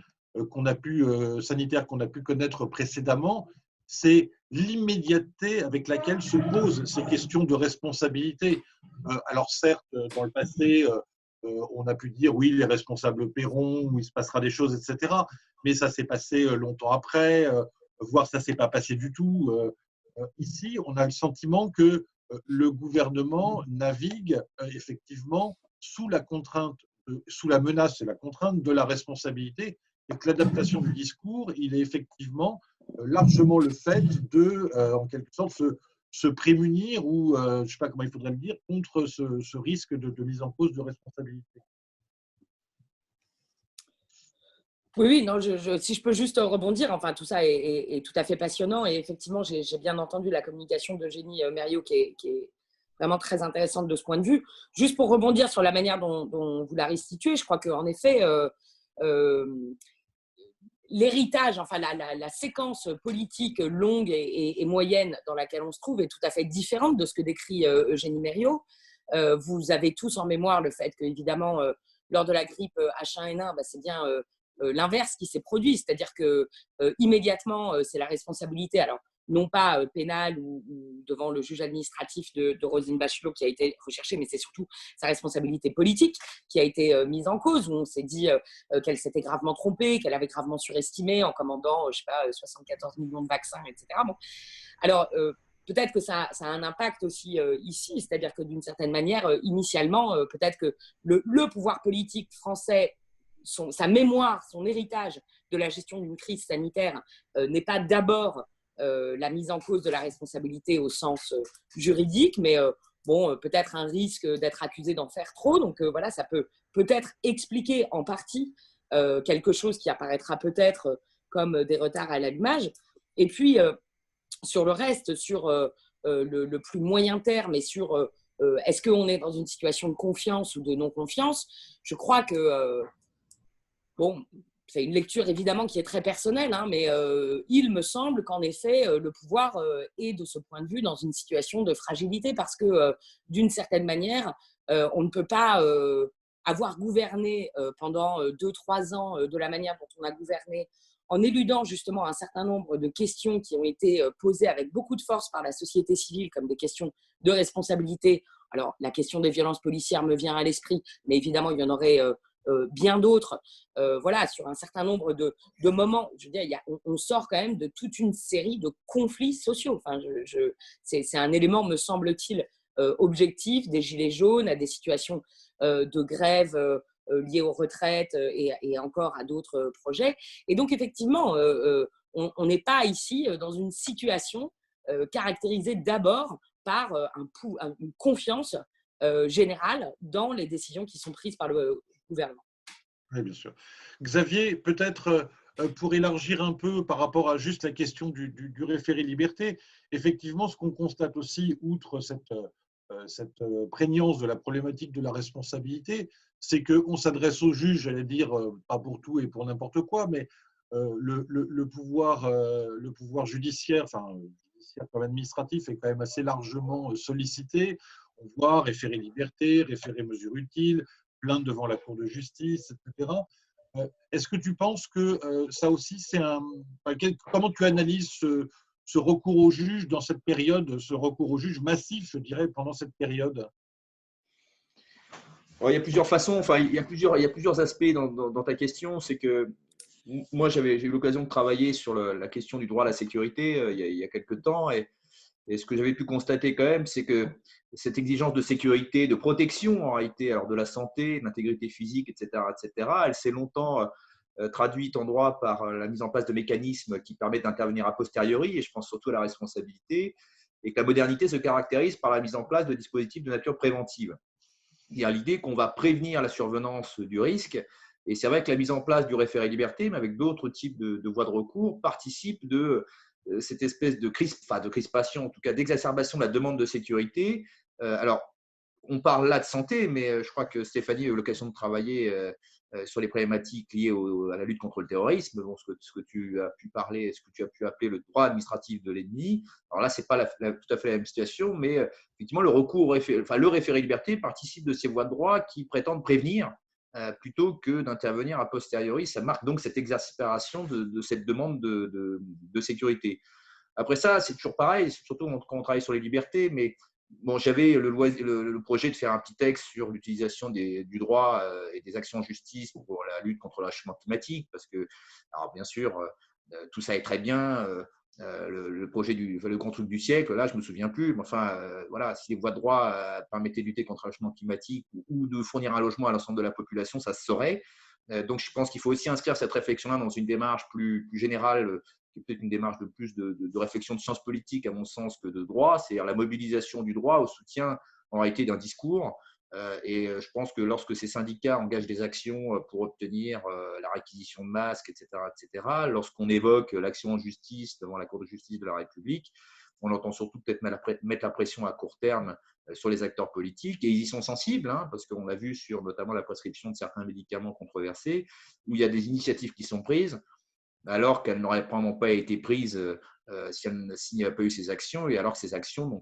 sanitaire qu'on a pu connaître précédemment, c'est l'immédiateté avec laquelle se posent ces questions de responsabilité. Alors certes, dans le passé, on a pu dire oui, les responsables paieront, ou il se passera des choses, etc. Mais ça s'est passé longtemps après, voire ça ne s'est pas passé du tout. Ici, on a le sentiment que le gouvernement navigue effectivement sous la menace et la contrainte de la responsabilité, et que l'adaptation du discours, il est effectivement largement le fait de, en quelque sorte, se prémunir ou, je ne sais pas comment il faudrait le dire, contre ce risque de mise en cause de responsabilité. Oui, non, si je peux juste rebondir, enfin tout ça est tout à fait passionnant et effectivement j'ai bien entendu la communication d'Eugénie Mériot qui est vraiment très intéressante de ce point de vue. Juste pour rebondir sur la manière dont vous la restituez, je crois qu'en effet l'héritage, enfin la séquence politique longue et moyenne dans laquelle on se trouve est tout à fait différente de ce que décrit Eugénie Mériot. Vous avez tous en mémoire le fait qu'évidemment, lors de la grippe H1N1, c'est bien l'inverse qui s'est produit, c'est-à-dire que immédiatement, c'est la responsabilité. Alors, non pas pénale ou devant le juge administratif de Roselyne Bachelot qui a été recherché, mais c'est surtout sa responsabilité politique qui a été mise en cause, où on s'est dit qu'elle s'était gravement trompée, qu'elle avait gravement surestimé en commandant, je sais pas, 74 millions de vaccins, etc. Bon. Alors, peut-être que ça a un impact aussi ici, c'est-à-dire que d'une certaine manière, initialement, peut-être que le pouvoir politique français, sa mémoire, son héritage de la gestion d'une crise sanitaire n'est pas d'abord la mise en cause de la responsabilité au sens juridique, mais bon, peut-être un risque d'être accusé d'en faire trop. Donc voilà, ça peut peut-être expliquer en partie quelque chose qui apparaîtra peut-être comme des retards à l'allumage. Et puis, sur le reste, sur le plus moyen terme et sur est-ce qu'on est dans une situation de confiance ou de non-confiance, je crois que, bon, c'est une lecture évidemment qui est très personnelle, hein, mais il me semble qu'en effet, le pouvoir est de ce point de vue dans une situation de fragilité parce que d'une certaine manière, on ne peut pas avoir gouverné pendant 2-3 ans de la manière dont on a gouverné en éludant justement un certain nombre de questions qui ont été posées avec beaucoup de force par la société civile comme des questions de responsabilité. Alors, la question des violences policières me vient à l'esprit, mais évidemment, il y en aurait bien d'autres. Voilà, sur un certain nombre de moments, je veux dire, on sort quand même de toute une série de conflits sociaux. Enfin, c'est un élément, me semble-t-il, objectif, des gilets jaunes à des situations de grève liées aux retraites et encore à d'autres projets. Et donc, effectivement, on n'est pas ici dans une situation caractérisée d'abord par une confiance générale dans les décisions qui sont prises par le gouvernement. Oui, bien sûr. Xavier, peut-être pour élargir un peu par rapport à juste la question du référé liberté, effectivement, ce qu'on constate aussi, outre cette prégnance de la problématique de la responsabilité, c'est qu'on s'adresse aux juges, j'allais dire, pas pour tout et pour n'importe quoi, mais le pouvoir judiciaire, enfin judiciaire comme administratif, est quand même assez largement sollicité. On voit référé liberté, référé mesures utiles, plainte devant la Cour de justice, etc. Est-ce que tu penses que ça aussi, c'est un… Comment tu analyses ce recours au juge dans cette période, ce recours au juge massif, je dirais, pendant cette période? Il y a plusieurs façons, enfin, il y a plusieurs aspects dans ta question. C'est que moi, j'ai eu l'occasion de travailler sur la question du droit à la sécurité il y a quelques temps. Et ce que j'avais pu constater quand même, c'est que cette exigence de sécurité, de protection en réalité, alors de la santé, de l'intégrité physique, etc., elle s'est longtemps traduite en droit par la mise en place de mécanismes qui permettent d'intervenir a posteriori, et je pense surtout à la responsabilité, et que la modernité se caractérise par la mise en place de dispositifs de nature préventive. Il y a l'idée qu'on va prévenir la survenance du risque, et c'est vrai que la mise en place du référé liberté, mais avec d'autres types de voies de recours, participe de cette espèce de crispation, en tout cas d'exacerbation de la demande de sécurité. Alors, on parle là de santé, mais je crois que Stéphanie a eu l'occasion de travailler sur les problématiques liées à la lutte contre le terrorisme, bon, ce que tu as pu parler, ce que tu as pu appeler le droit administratif de l'ennemi. Alors là, ce n'est pas tout à fait la même situation, mais effectivement, le référé liberté participe de ces voies de droit qui prétendent prévenir plutôt que d'intervenir a posteriori. Ça marque donc cette exaspération de cette demande de sécurité. Après ça, c'est toujours pareil, surtout quand on travaille sur les libertés, mais bon, j'avais le projet de faire un petit texte sur l'utilisation du droit et des actions en justice pour la lutte contre le réchauffement climatique, parce que, alors bien sûr, tout ça est très bien. Le projet le grand truc du siècle, là, je ne me souviens plus, mais enfin, voilà, si les voies de droit permettaient de lutter contre le réchauffement climatique ou de fournir un logement à l'ensemble de la population, ça se saurait. Donc, je pense qu'il faut aussi inscrire cette réflexion-là dans une démarche plus générale, qui est peut-être une démarche de plus de réflexion de science politique, à mon sens, que de droit, c'est-à-dire la mobilisation du droit au soutien, en réalité, d'un discours. Et je pense que lorsque ces syndicats engagent des actions pour obtenir la réquisition de masques, etc., lorsqu'on évoque l'action en justice devant la Cour de justice de la République, on entend surtout peut-être mettre la pression à court terme sur les acteurs politiques, et ils y sont sensibles, hein, parce qu'on a vu sur notamment la prescription de certains médicaments controversés, où il y a des initiatives qui sont prises, alors qu'elles n'auraient probablement pas été prises s'il n'y avait pas eu ces actions, et alors que ces actions n'ont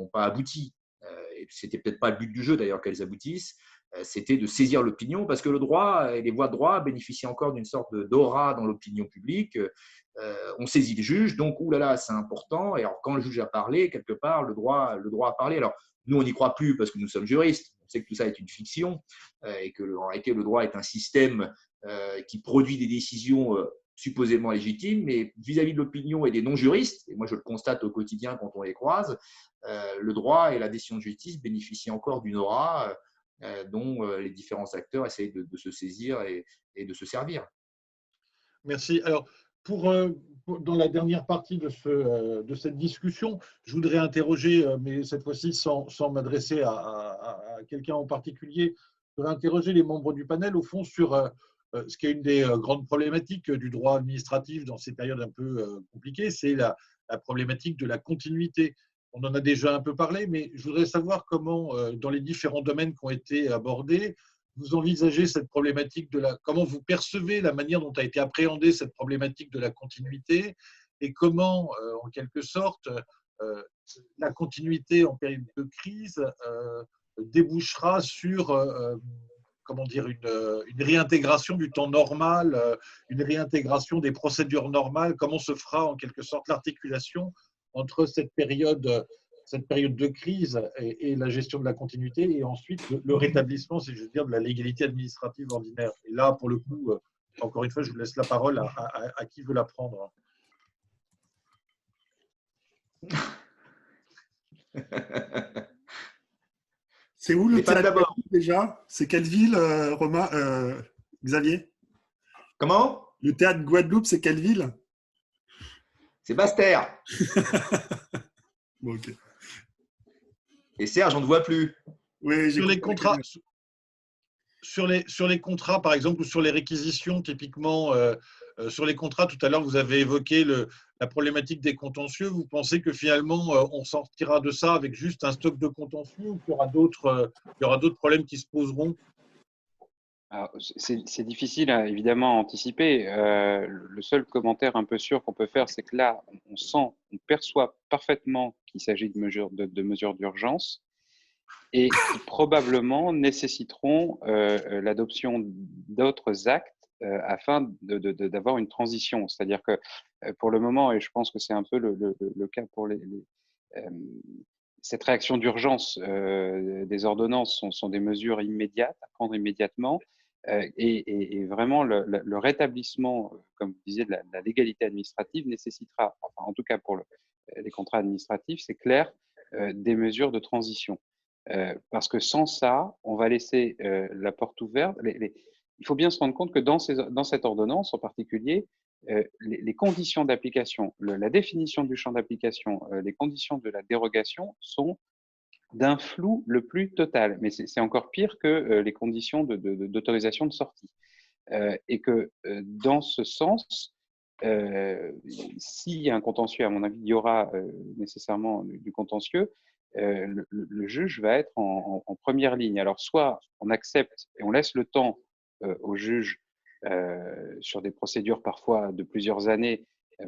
pas abouti. Et c'était peut-être pas le but du jeu d'ailleurs qu'elles aboutissent, c'était de saisir l'opinion, parce que le droit et les voies de droit bénéficient encore d'une sorte d'aura dans l'opinion publique. on saisit le juge, donc oulala, c'est important. Et alors, quand le juge a parlé, quelque part, le droit a parlé. Alors, nous, on n'y croit plus parce que nous sommes juristes. On sait que tout ça est une fiction et que, en réalité, le droit est un système qui produit des décisions supposément légitimes, mais vis-à-vis de l'opinion et des non-juristes, et moi je le constate au quotidien quand on les croise, le droit et la décision de justice bénéficient encore d'une aura dont les différents acteurs essayent de se saisir et de se servir. Merci. Alors, dans la dernière partie de cette discussion, je voudrais interroger, mais cette fois-ci sans m'adresser à quelqu'un en particulier, je voudrais interroger les membres du panel au fond sur ce qui est une des grandes problématiques du droit administratif dans ces périodes un peu compliquées, c'est la problématique de la continuité. On en a déjà un peu parlé, mais je voudrais savoir comment, dans les différents domaines qui ont été abordés, vous envisagez cette problématique comment vous percevez la manière dont a été appréhendée cette problématique de la continuité et comment, en quelque sorte, la continuité en période de crise débouchera sur comment dire, une réintégration du temps normal, une réintégration des procédures normales, comment se fera en quelque sorte l'articulation entre cette période de crise et la gestion de la continuité, et ensuite le rétablissement, si je veux dire, de la légalité administrative ordinaire. Et là, pour le coup, encore une fois, je vous laisse la parole à qui veut la prendre. C'est où le théâtre Guadeloupe déjà? C'est quelle ville, Romain, Xavier? Comment? Le théâtre Guadeloupe, c'est quelle ville? C'est Basse-Terre. Bon, ok. Et Serge, on ne voit plus. Oui, sur les contrats, sur les contrats, par exemple, ou sur les réquisitions, typiquement, sur les contrats, tout à l'heure, vous avez évoqué la problématique des contentieux. Vous pensez que finalement, on sortira de ça avec juste un stock de contentieux ou qu'il y aura d'autres problèmes qui se poseront? C'est difficile, évidemment, à anticiper. Le seul commentaire un peu sûr qu'on peut faire, c'est que là, on perçoit parfaitement qu'il s'agit de mesures d'urgence et qui probablement nécessiteront l'adoption d'autres actes afin d'avoir une transition. C'est-à-dire que pour le moment, et je pense que c'est un peu le cas pour cette réaction d'urgence des ordonnances sont des mesures immédiates, à prendre immédiatement. Et vraiment, le rétablissement, comme vous disiez, de la légalité administrative nécessitera, enfin, en tout cas pour les contrats administratifs, c'est clair, des mesures de transition. Parce que sans ça, on va laisser la porte ouverte. Il faut bien se rendre compte que dans cette ordonnance en particulier, les conditions d'application, la définition du champ d'application, les conditions de la dérogation sont d'un flou le plus total. Mais c'est encore pire que les conditions d'autorisation de sortie. Et que dans ce sens, s'il y a un contentieux, à mon avis, il y aura nécessairement du contentieux, le juge va être en première ligne. Alors, soit on accepte et on laisse le temps au juge sur des procédures parfois de plusieurs années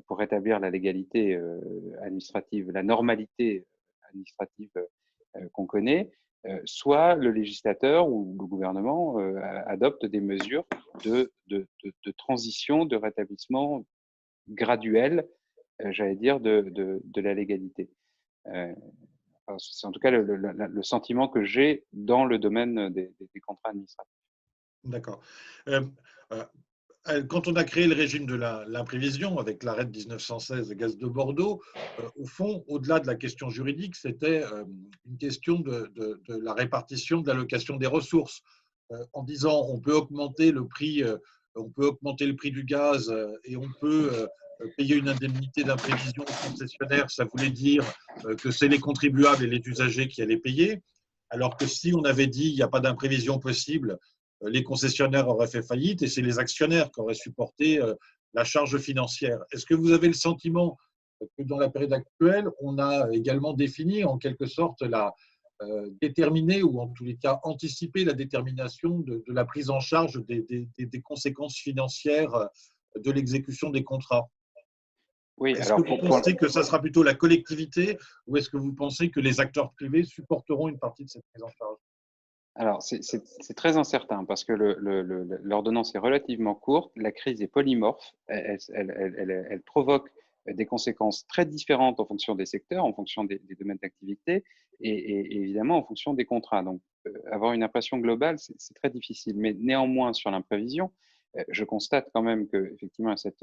pour rétablir la légalité administrative, la normalité administrative qu'on connaît, soit le législateur ou le gouvernement adopte des mesures de transition, de rétablissement graduel, j'allais dire, de la légalité. C'est en tout cas le sentiment que j'ai dans le domaine des contrats administratifs. D'accord. Quand on a créé le régime de l'imprévision avec l'arrêt de 1916 Gaz de Bordeaux, au fond, au-delà de la question juridique, c'était une question de la répartition de l'allocation des ressources. En disant on peut augmenter le prix du gaz et on peut payer une indemnité d'imprévision aux concessionnaires, ça voulait dire que c'est les contribuables et les usagers qui allaient payer, alors que si on avait dit il n'y a pas d'imprévision possible, les concessionnaires auraient fait faillite et c'est les actionnaires qui auraient supporté la charge financière. Est-ce que vous avez le sentiment que dans la période actuelle, on a également défini en quelque sorte déterminé ou en tous les cas anticipé la détermination de la prise en charge des conséquences financières de l'exécution des contrats? Oui, est-ce que vous pensez que ça sera plutôt la collectivité ou est-ce que vous pensez que les acteurs privés supporteront une partie de cette prise en charge? Alors, c'est très incertain parce que l'ordonnance est relativement courte, la crise est polymorphe, elle provoque des conséquences très différentes en fonction des secteurs, en fonction des domaines d'activité et évidemment en fonction des contrats. Donc, avoir une impression globale, c'est très difficile. Mais néanmoins, sur l'imprévision, je constate quand même qu'effectivement, cette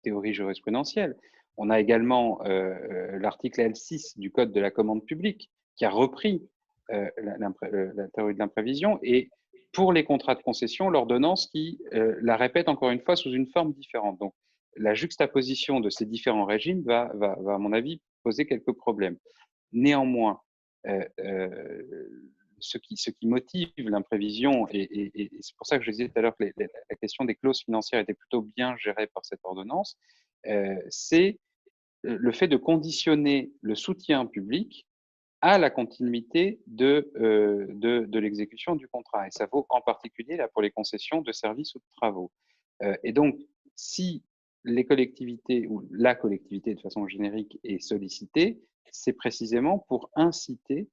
théorie jurisprudentielle, on a également l'article L6 du Code de la commande publique qui a repris la théorie de l'imprévision et pour les contrats de concession, l'ordonnance qui la répète encore une fois sous une forme différente. Donc, la juxtaposition de ces différents régimes va à mon avis, poser quelques problèmes. Néanmoins, ce qui motive l'imprévision, et c'est pour ça que je disais tout à l'heure que la question des clauses financières était plutôt bien gérée par cette ordonnance, c'est le fait de conditionner le soutien public à la continuité de l'exécution du contrat. Et ça vaut en particulier là, pour les concessions de services ou de travaux. Et donc, si les collectivités ou la collectivité de façon générique est sollicitée, c'est précisément pour inciter,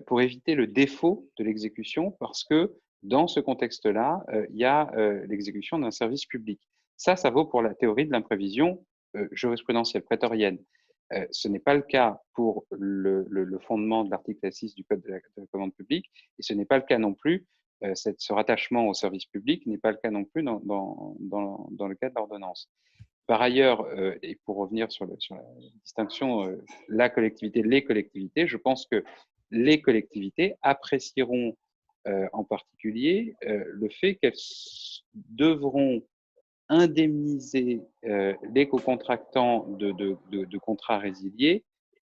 pour éviter le défaut de l'exécution parce que dans ce contexte-là, il y a l'exécution d'un service public. Ça vaut pour la théorie de l'imprévision jurisprudentielle prétorienne. Ce n'est pas le cas pour le fondement de l'article 6 du Code de la commande publique et ce n'est pas le cas non plus, ce rattachement au service public n'est pas le cas non plus dans le cas de l'ordonnance. Par ailleurs, et pour revenir sur la distinction, la collectivité, les collectivités, je pense que les collectivités apprécieront en particulier le fait qu'elles devront indemniser les co-contractants de contrats résiliés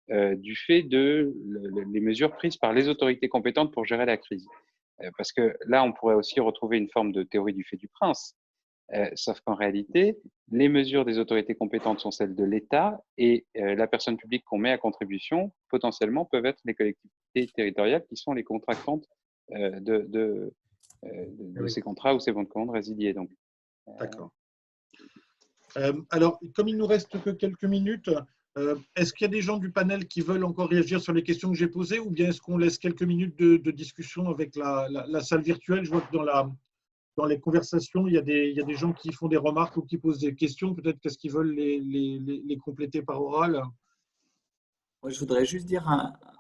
du fait les mesures prises par les autorités compétentes pour gérer la crise. Parce que là, on pourrait aussi retrouver une forme de théorie du fait du prince. Sauf qu'en réalité, les mesures des autorités compétentes sont celles de l'État et la personne publique qu'on met à contribution, potentiellement, peuvent être les collectivités territoriales qui sont les contractantes de ces contrats ou ces bons de commande résiliés. D'accord. Alors, comme il nous reste que quelques minutes, est-ce qu'il y a des gens du panel qui veulent encore réagir sur les questions que j'ai posées ou bien est-ce qu'on laisse quelques minutes de discussion avec la salle virtuelle? Je vois que dans les conversations, il y a des gens qui font des remarques ou qui posent des questions. Peut-être qu'est-ce qu'ils veulent les compléter par oral. Moi, je voudrais juste dire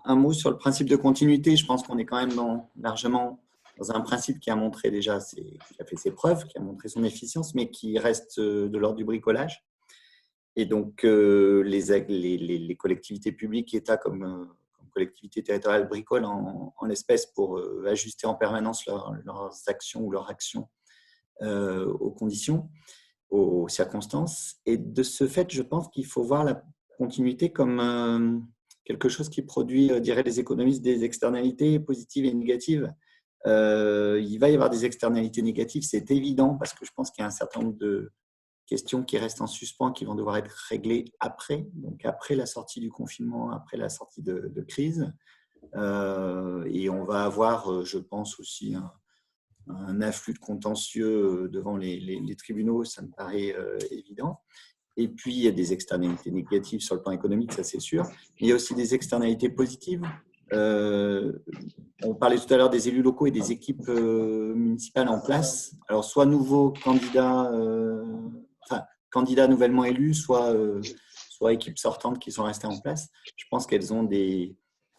un mot sur le principe de continuité. Je pense qu'on est quand même largement dans un principe qui a montré déjà, qui a fait ses preuves, qui a montré son efficience, mais qui reste de l'ordre du bricolage. Et donc, les collectivités publiques, État comme collectivités territoriales bricolent en l'espèce pour ajuster en permanence leurs actions ou leurs actions aux conditions, aux circonstances. Et de ce fait, je pense qu'il faut voir la continuité comme quelque chose qui produit, diraient les économistes, des externalités positives et négatives. Il va y avoir des externalités négatives, c'est évident, parce que je pense qu'il y a un certain nombre de questions qui restent en suspens, qui vont devoir être réglées après, donc après la sortie du confinement, après la sortie de crise. Et on va avoir, je pense aussi, un afflux de contentieux devant les tribunaux, ça me paraît évident. Et puis, il y a des externalités négatives sur le plan économique, ça c'est sûr. Mais il y a aussi des externalités positives. On parlait tout à l'heure des élus locaux et des équipes municipales en place. Alors, soit nouveaux candidats, candidats nouvellement élus, soit équipes sortantes qui sont restées en place. Je pense qu'elles ont il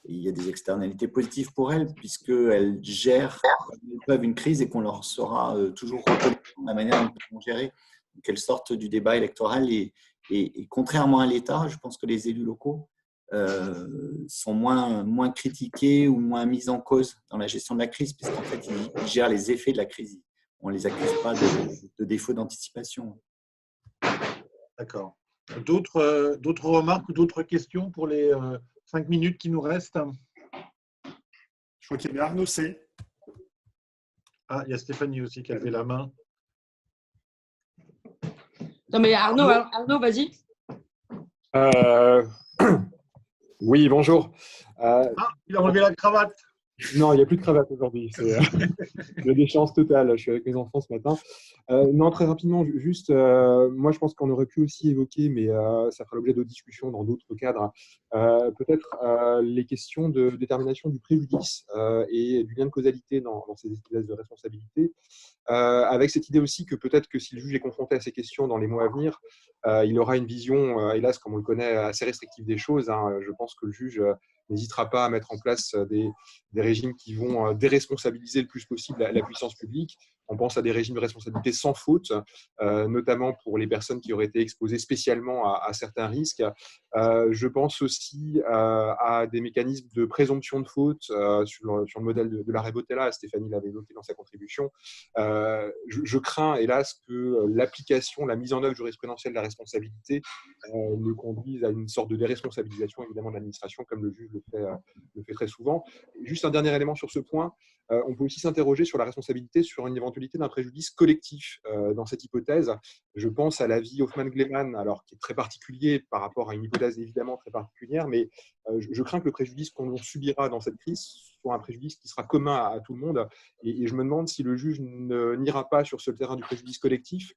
y a des externalités positives pour elles, puisqu'elles gèrent elles peuvent une crise et qu'on leur sera toujours reconnaître la manière dont elles vont gérer. Qu'elles sortent du débat électoral et contrairement à l'État, je pense que les élus locaux sont moins critiqués ou moins mis en cause dans la gestion de la crise, puisqu'en fait, ils gèrent les effets de la crise. On ne les accuse pas de défaut d'anticipation. D'accord. D'autres remarques ou d'autres questions pour les 5 minutes qui nous restent? Je crois qu'il y avait Arnaud C. Ah, il y a Stéphanie aussi qui a levé la main. Non, mais Arnaud, vas-y. Oui, bonjour. Il a enlevé la cravate. Non, il n'y a plus de cravate aujourd'hui. C'est la déchéance totale. Je suis avec mes enfants ce matin. Non, très rapidement, juste, moi, je pense qu'on aurait pu aussi évoquer, mais ça fera l'objet de discussions dans d'autres cadres, peut-être les questions de détermination du préjudice et du lien de causalité dans ces hypothèses de responsabilité. Avec cette idée aussi que peut-être que si le juge est confronté à ces questions dans les mois à venir, il aura une vision, hélas, comme on le connaît, assez restrictive des choses. Je pense que le juge n'hésitera pas à mettre en place des régimes qui vont déresponsabiliser le plus possible la puissance publique. On pense à des régimes de responsabilité sans faute, notamment pour les personnes qui auraient été exposées spécialement à certains risques. Je pense aussi à des mécanismes de présomption de faute sur le modèle de l'arrêt Botella. Stéphanie l'avait évoqué dans sa contribution. Je crains, hélas, que l'application, la mise en œuvre jurisprudentielle de la responsabilité ne conduise à une sorte de déresponsabilisation, évidemment, de l'administration, comme le juge le fait très souvent. Juste un dernier élément sur ce point. On peut aussi s'interroger sur la responsabilité, sur une éventualité d'un préjudice collectif dans cette hypothèse. Je pense à l'avis Hoffman-Gleeman, alors qui est très particulier par rapport à une hypothèse évidemment très particulière, mais je crains que le préjudice qu'on subira dans cette crise soit un préjudice qui sera commun à tout le monde. Et je me demande si le juge n'ira pas sur ce terrain du préjudice collectif,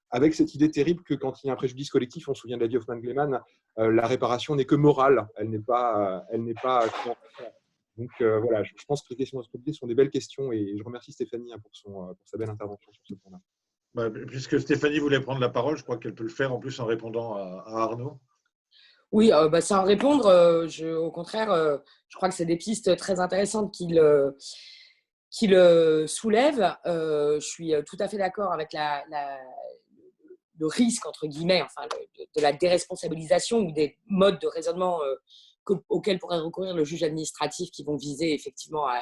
avec cette idée terrible que quand il y a un préjudice collectif, on se souvient de l'avis Hoffman-Gleeman, la réparation n'est que morale, elle n'est pas. Donc voilà, je pense que les questions de responsabilité sont des belles questions et je remercie Stéphanie pour sa belle intervention sur ce point-là. Puisque Stéphanie voulait prendre la parole, je crois qu'elle peut le faire en plus en répondant à Arnaud. Oui, sans répondre, au contraire, je crois que c'est des pistes très intéressantes qu'il soulève. Je suis tout à fait d'accord avec le risque, entre guillemets, enfin, de la déresponsabilisation ou des modes de raisonnement auxquels pourrait recourir le juge administratif qui vont viser effectivement à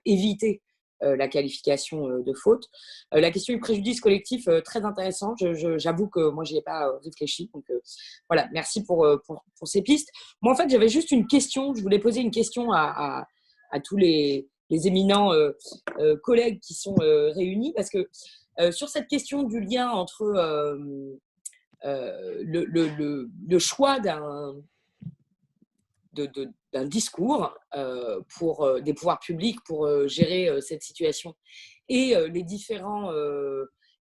éviter la qualification de faute. La question du préjudice collectif, très intéressante. J'avoue que moi, je n'y ai pas réfléchi. Donc, voilà, merci pour ces pistes. Moi, en fait, j'avais juste une question. Je voulais poser une question à tous les éminents collègues qui sont réunis, parce que sur cette question du lien entre le choix d'un discours pour des pouvoirs publics pour gérer cette situation et les différents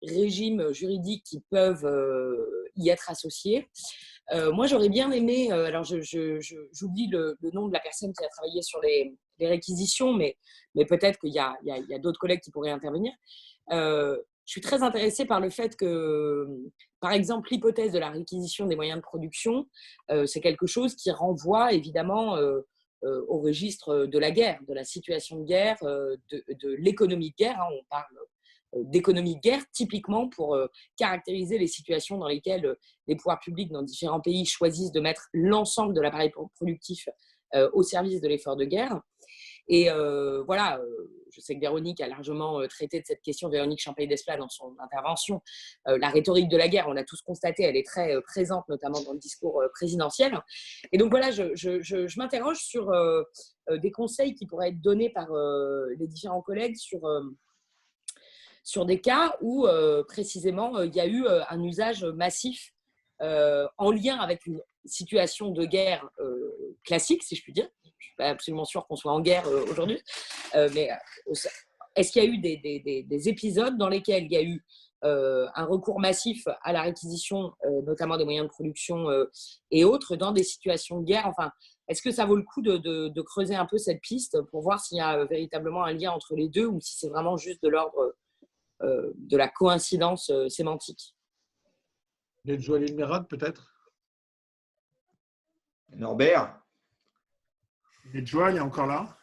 régimes juridiques qui peuvent y être associés. Moi, j'aurais bien aimé, alors j'oublie le nom de la personne qui a travaillé sur les réquisitions, mais peut-être qu'il y a d'autres collègues qui pourraient intervenir. Je suis très intéressée par le fait que, par exemple, l'hypothèse de la réquisition des moyens de production, c'est quelque chose qui renvoie évidemment au registre de la guerre, de la situation de guerre, de l'économie de guerre. On parle d'économie de guerre typiquement pour caractériser les situations dans lesquelles les pouvoirs publics dans différents pays choisissent de mettre l'ensemble de l'appareil productif au service de l'effort de guerre. Et voilà, je sais que Véronique a largement traité de cette question, Véronique Champagne-Desplat dans son intervention. La rhétorique de la guerre, on l'a tous constaté, elle est très présente, notamment dans le discours présidentiel. Et donc voilà, je m'interroge sur des conseils qui pourraient être donnés par les différents collègues sur des cas où précisément il y a eu un usage massif en lien avec une situation de guerre classique, si je puis dire. Je ne suis pas absolument sûre qu'on soit en guerre aujourd'hui, mais est-ce qu'il y a eu des épisodes dans lesquels il y a eu un recours massif à la réquisition, notamment des moyens de production et autres, dans des situations de guerre? Enfin, est-ce que ça vaut le coup de creuser un peu cette piste pour voir s'il y a véritablement un lien entre les deux ou si c'est vraiment juste de l'ordre de la coïncidence sémantique? Nedjoali Merad, peut-être? Norbert? Nedjoali est encore là?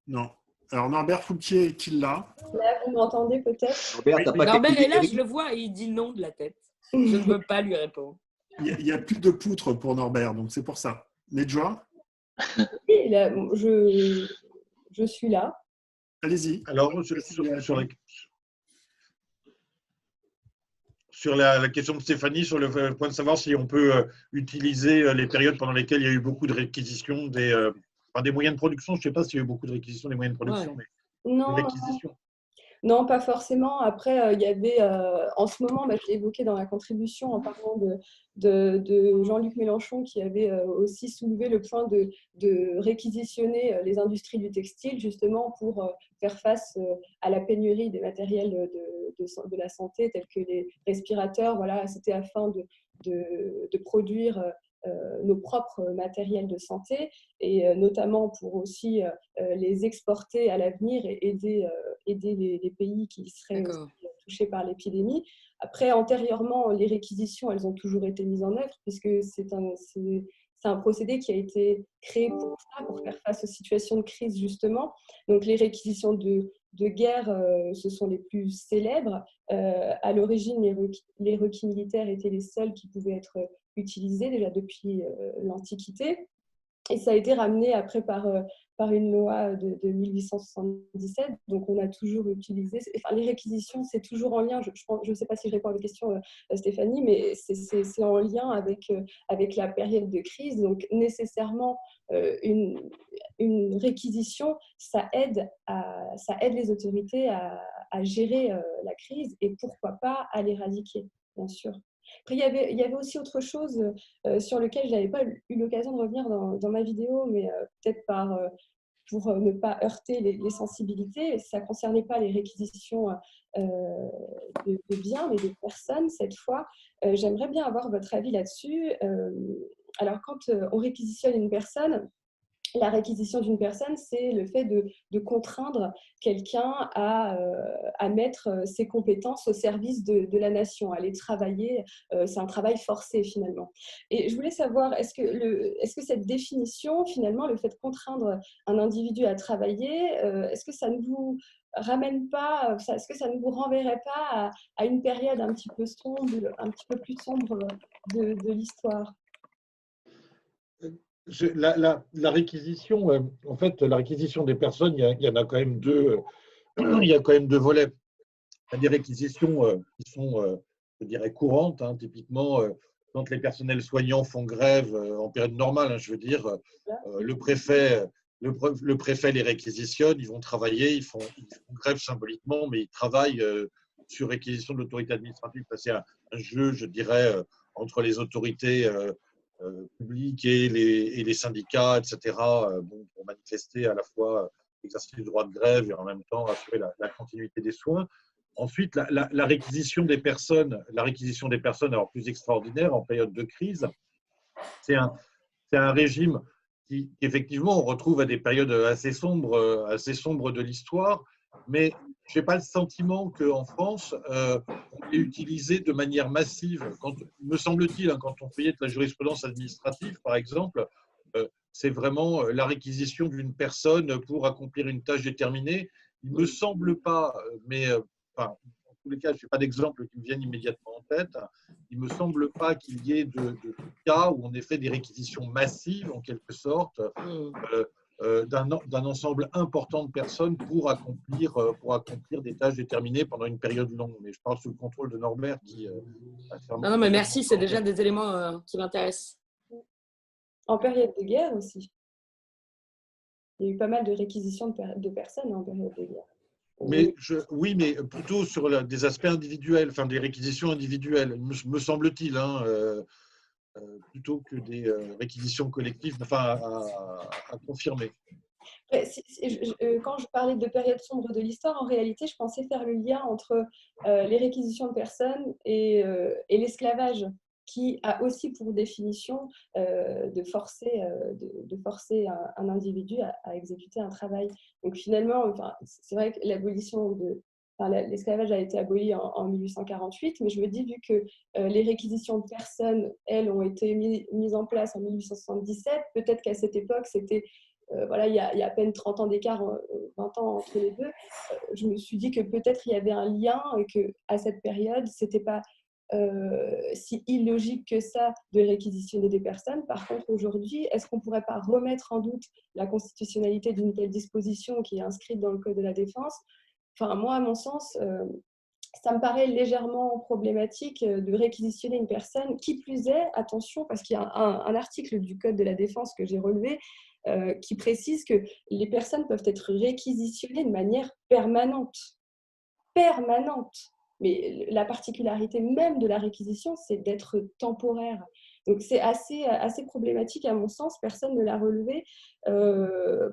Non. Alors, Norbert Foulquier est-il là? Là, vous m'entendez peut-être? Norbert est là, je le vois, et il dit non de la tête. Je ne veux pas lui répondre. Il n'y a plus de poutre pour Norbert, donc c'est pour ça. Nedjoali? Oui, là, je suis là. Allez-y. Alors, sur la question de Stéphanie, sur le point de savoir si on peut utiliser les périodes pendant lesquelles il y a eu beaucoup de réquisitions des moyens de production. Je ne sais pas s'il y a eu beaucoup de réquisitions des moyens de production, mais non, des réquisitions. Non, pas forcément. Après, il y avait, en ce moment, je l'ai évoqué dans la contribution en parlant de Jean-Luc Mélenchon qui avait aussi soulevé le point de réquisitionner les industries du textile justement pour faire face à la pénurie des matériels de la santé tels que les respirateurs. Voilà, c'était afin de produire nos propres matériels de santé et notamment pour aussi les exporter à l'avenir et aider les pays qui seraient aussi touchés par l'épidémie. Après, antérieurement, les réquisitions, elles ont toujours été mises en œuvre puisque c'est un procédé qui a été créé pour ça, pour faire face aux situations de crise justement. Donc les réquisitions de guerre, ce sont les plus célèbres. À l'origine, les requis militaires étaient les seuls qui pouvaient être utilisés déjà depuis l'Antiquité. Et ça a été ramené après par une loi de 1877. Donc, on a toujours utilisé… Enfin, les réquisitions, c'est toujours en lien. Je ne sais pas si je réponds à la question, Stéphanie, mais c'est en lien avec la période de crise. Donc, nécessairement, une réquisition, ça aide les autorités à gérer la crise et pourquoi pas à l'éradiquer, bien sûr. Après, il y avait aussi autre chose sur lequel je n'avais pas eu l'occasion de revenir dans ma vidéo, mais peut-être pour ne pas heurter les sensibilités. Ça ne concernait pas les réquisitions de biens, mais de personnes cette fois. J'aimerais bien avoir votre avis là-dessus. Alors, quand on réquisitionne une personne, la réquisition d'une personne, c'est le fait de contraindre quelqu'un à mettre ses compétences au service de la nation, à aller travailler. C'est un travail forcé finalement. Et je voulais savoir, est-ce que cette définition, finalement, le fait de contraindre un individu à travailler, est-ce que ça ne vous ramène pas, est-ce que ça ne vous renverrait pas à une période un petit peu sombre, un petit peu plus sombre de l'histoire ? La réquisition, en fait, la réquisition des personnes, il y en a quand même deux. Il y a quand même deux volets. Il y a des réquisitions qui sont, je dirais, courantes. Typiquement, quand les personnels soignants font grève en période normale, je veux dire, le préfet les réquisitionne, ils vont travailler, ils font grève symboliquement, mais ils travaillent sur réquisition de l'autorité administrative. C'est un jeu, je dirais, entre les autorités publics et les syndicats, etc., pour manifester à la fois exercer le droit de grève et en même temps assurer la continuité des soins. Ensuite, la réquisition des personnes, alors plus extraordinaire en période de crise, c'est un régime qui, effectivement, on retrouve à des périodes assez sombres de l'histoire, mais je n'ai pas le sentiment qu'en France, on l'ait utilisé de manière massive. Me semble-t-il, quand on fait de la jurisprudence administrative, par exemple, c'est vraiment la réquisition d'une personne pour accomplir une tâche déterminée. Il ne me semble pas, mais en tous les cas, je n'ai pas d'exemple qui me viennent immédiatement en tête. Il ne me semble pas qu'il y ait de cas où on ait fait des réquisitions massives, en quelque sorte, d'un ensemble important de personnes pour accomplir des tâches déterminées pendant une période longue. Mais je parle sous le contrôle de Norbert qui… Non, mais merci, c'est déjà des éléments qui m'intéressent. En période de guerre aussi. Il y a eu pas mal de réquisitions de personnes en période de guerre. Oui, mais plutôt sur des aspects individuels, enfin des réquisitions individuelles, me semble-t-il, plutôt que des réquisitions collectives, enfin à confirmer. Quand je parlais de période sombre de l'histoire, en réalité, je pensais faire le lien entre les réquisitions de personnes et l'esclavage, qui a aussi pour définition de forcer un individu à exécuter un travail. Donc finalement, c'est vrai que l'esclavage a été aboli en 1848, mais je me dis, vu que les réquisitions de personnes, elles, ont été mises en place en 1877, peut-être qu'à cette époque, c'était… il y a à peine 30 ans d'écart, 20 ans entre les deux, je me suis dit que peut-être il y avait un lien et qu'à cette période, ce n'était pas si illogique que ça de réquisitionner des personnes. Par contre, aujourd'hui, est-ce qu'on ne pourrait pas remettre en doute la constitutionnalité d'une telle disposition qui est inscrite dans le Code de la Défense ? Enfin, moi, à mon sens, ça me paraît légèrement problématique de réquisitionner une personne. Qui plus est, attention, parce qu'il y a un article du Code de la Défense que j'ai relevé qui précise que les personnes peuvent être réquisitionnées de manière permanente. permanente. Mais la particularité même de la réquisition, c'est d'être temporaire. Donc c'est assez problématique à mon sens. Personne ne l'a relevé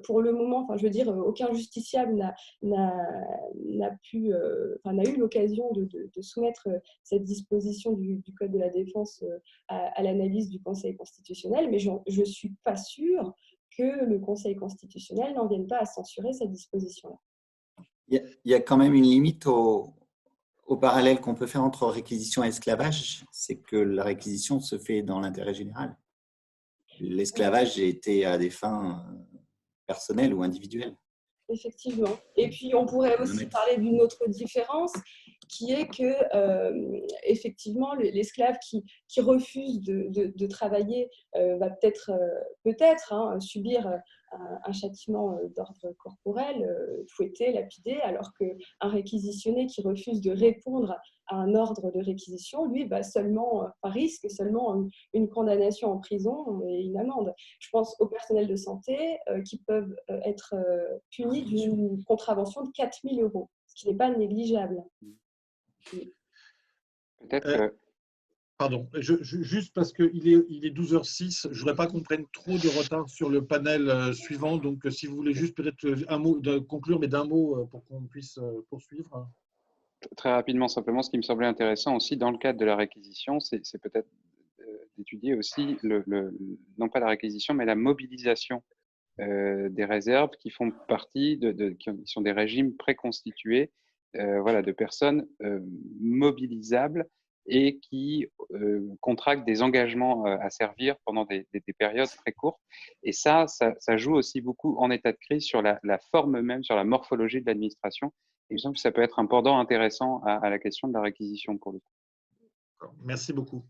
pour le moment. Enfin, je veux dire, aucun justiciable n'a eu l'occasion de soumettre cette disposition du Code de la défense à l'analyse du Conseil constitutionnel. Mais je ne suis pas sûre que le Conseil constitutionnel n'en vienne pas à censurer cette disposition-là. Il y a quand même une limite au parallèle qu'on peut faire entre réquisition et esclavage, c'est que la réquisition se fait dans l'intérêt général. L'esclavage était à des fins personnelles ou individuelles. Effectivement. Et puis, on pourrait aussi parler d'une autre différence, qui est que, effectivement, l'esclave qui refuse de travailler va peut-être subir un châtiment d'ordre corporel, fouetté, lapidé, alors qu'un réquisitionné qui refuse de répondre à un ordre de réquisition, lui, risque seulement une condamnation en prison et une amende. Je pense au personnel de santé qui peuvent être punis d'une contravention de 4 000 €, ce qui n'est pas négligeable. Peut-être Pardon, juste parce qu'il est 12h06, je ne voudrais pas qu'on prenne trop de retard sur le panel suivant. Donc, si vous voulez juste peut-être un mot de conclure, mais d'un mot pour qu'on puisse poursuivre. très rapidement, simplement, ce qui me semblait intéressant aussi dans le cadre de la réquisition, c'est peut-être d'étudier aussi, non pas la réquisition, mais la mobilisation des réserves qui font partie, qui sont des régimes préconstitués de personnes mobilisables et qui contractent des engagements à servir pendant des périodes très courtes. Et ça joue aussi beaucoup en état de crise sur la forme même, sur la morphologie de l'administration. Il me semble que ça peut être un pendant intéressant à la question de la réquisition pour le coup. Merci beaucoup.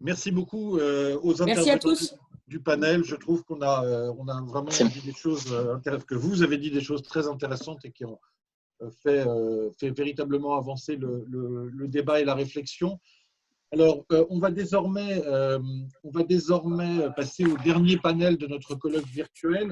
Merci beaucoup aux intervenants du panel. Je trouve qu'on a vraiment dit des choses intéressantes, que vous avez dit des choses très intéressantes et qui ont fait véritablement avancer le débat et la réflexion. Alors, on va désormais passer au dernier panel de notre colloque virtuel.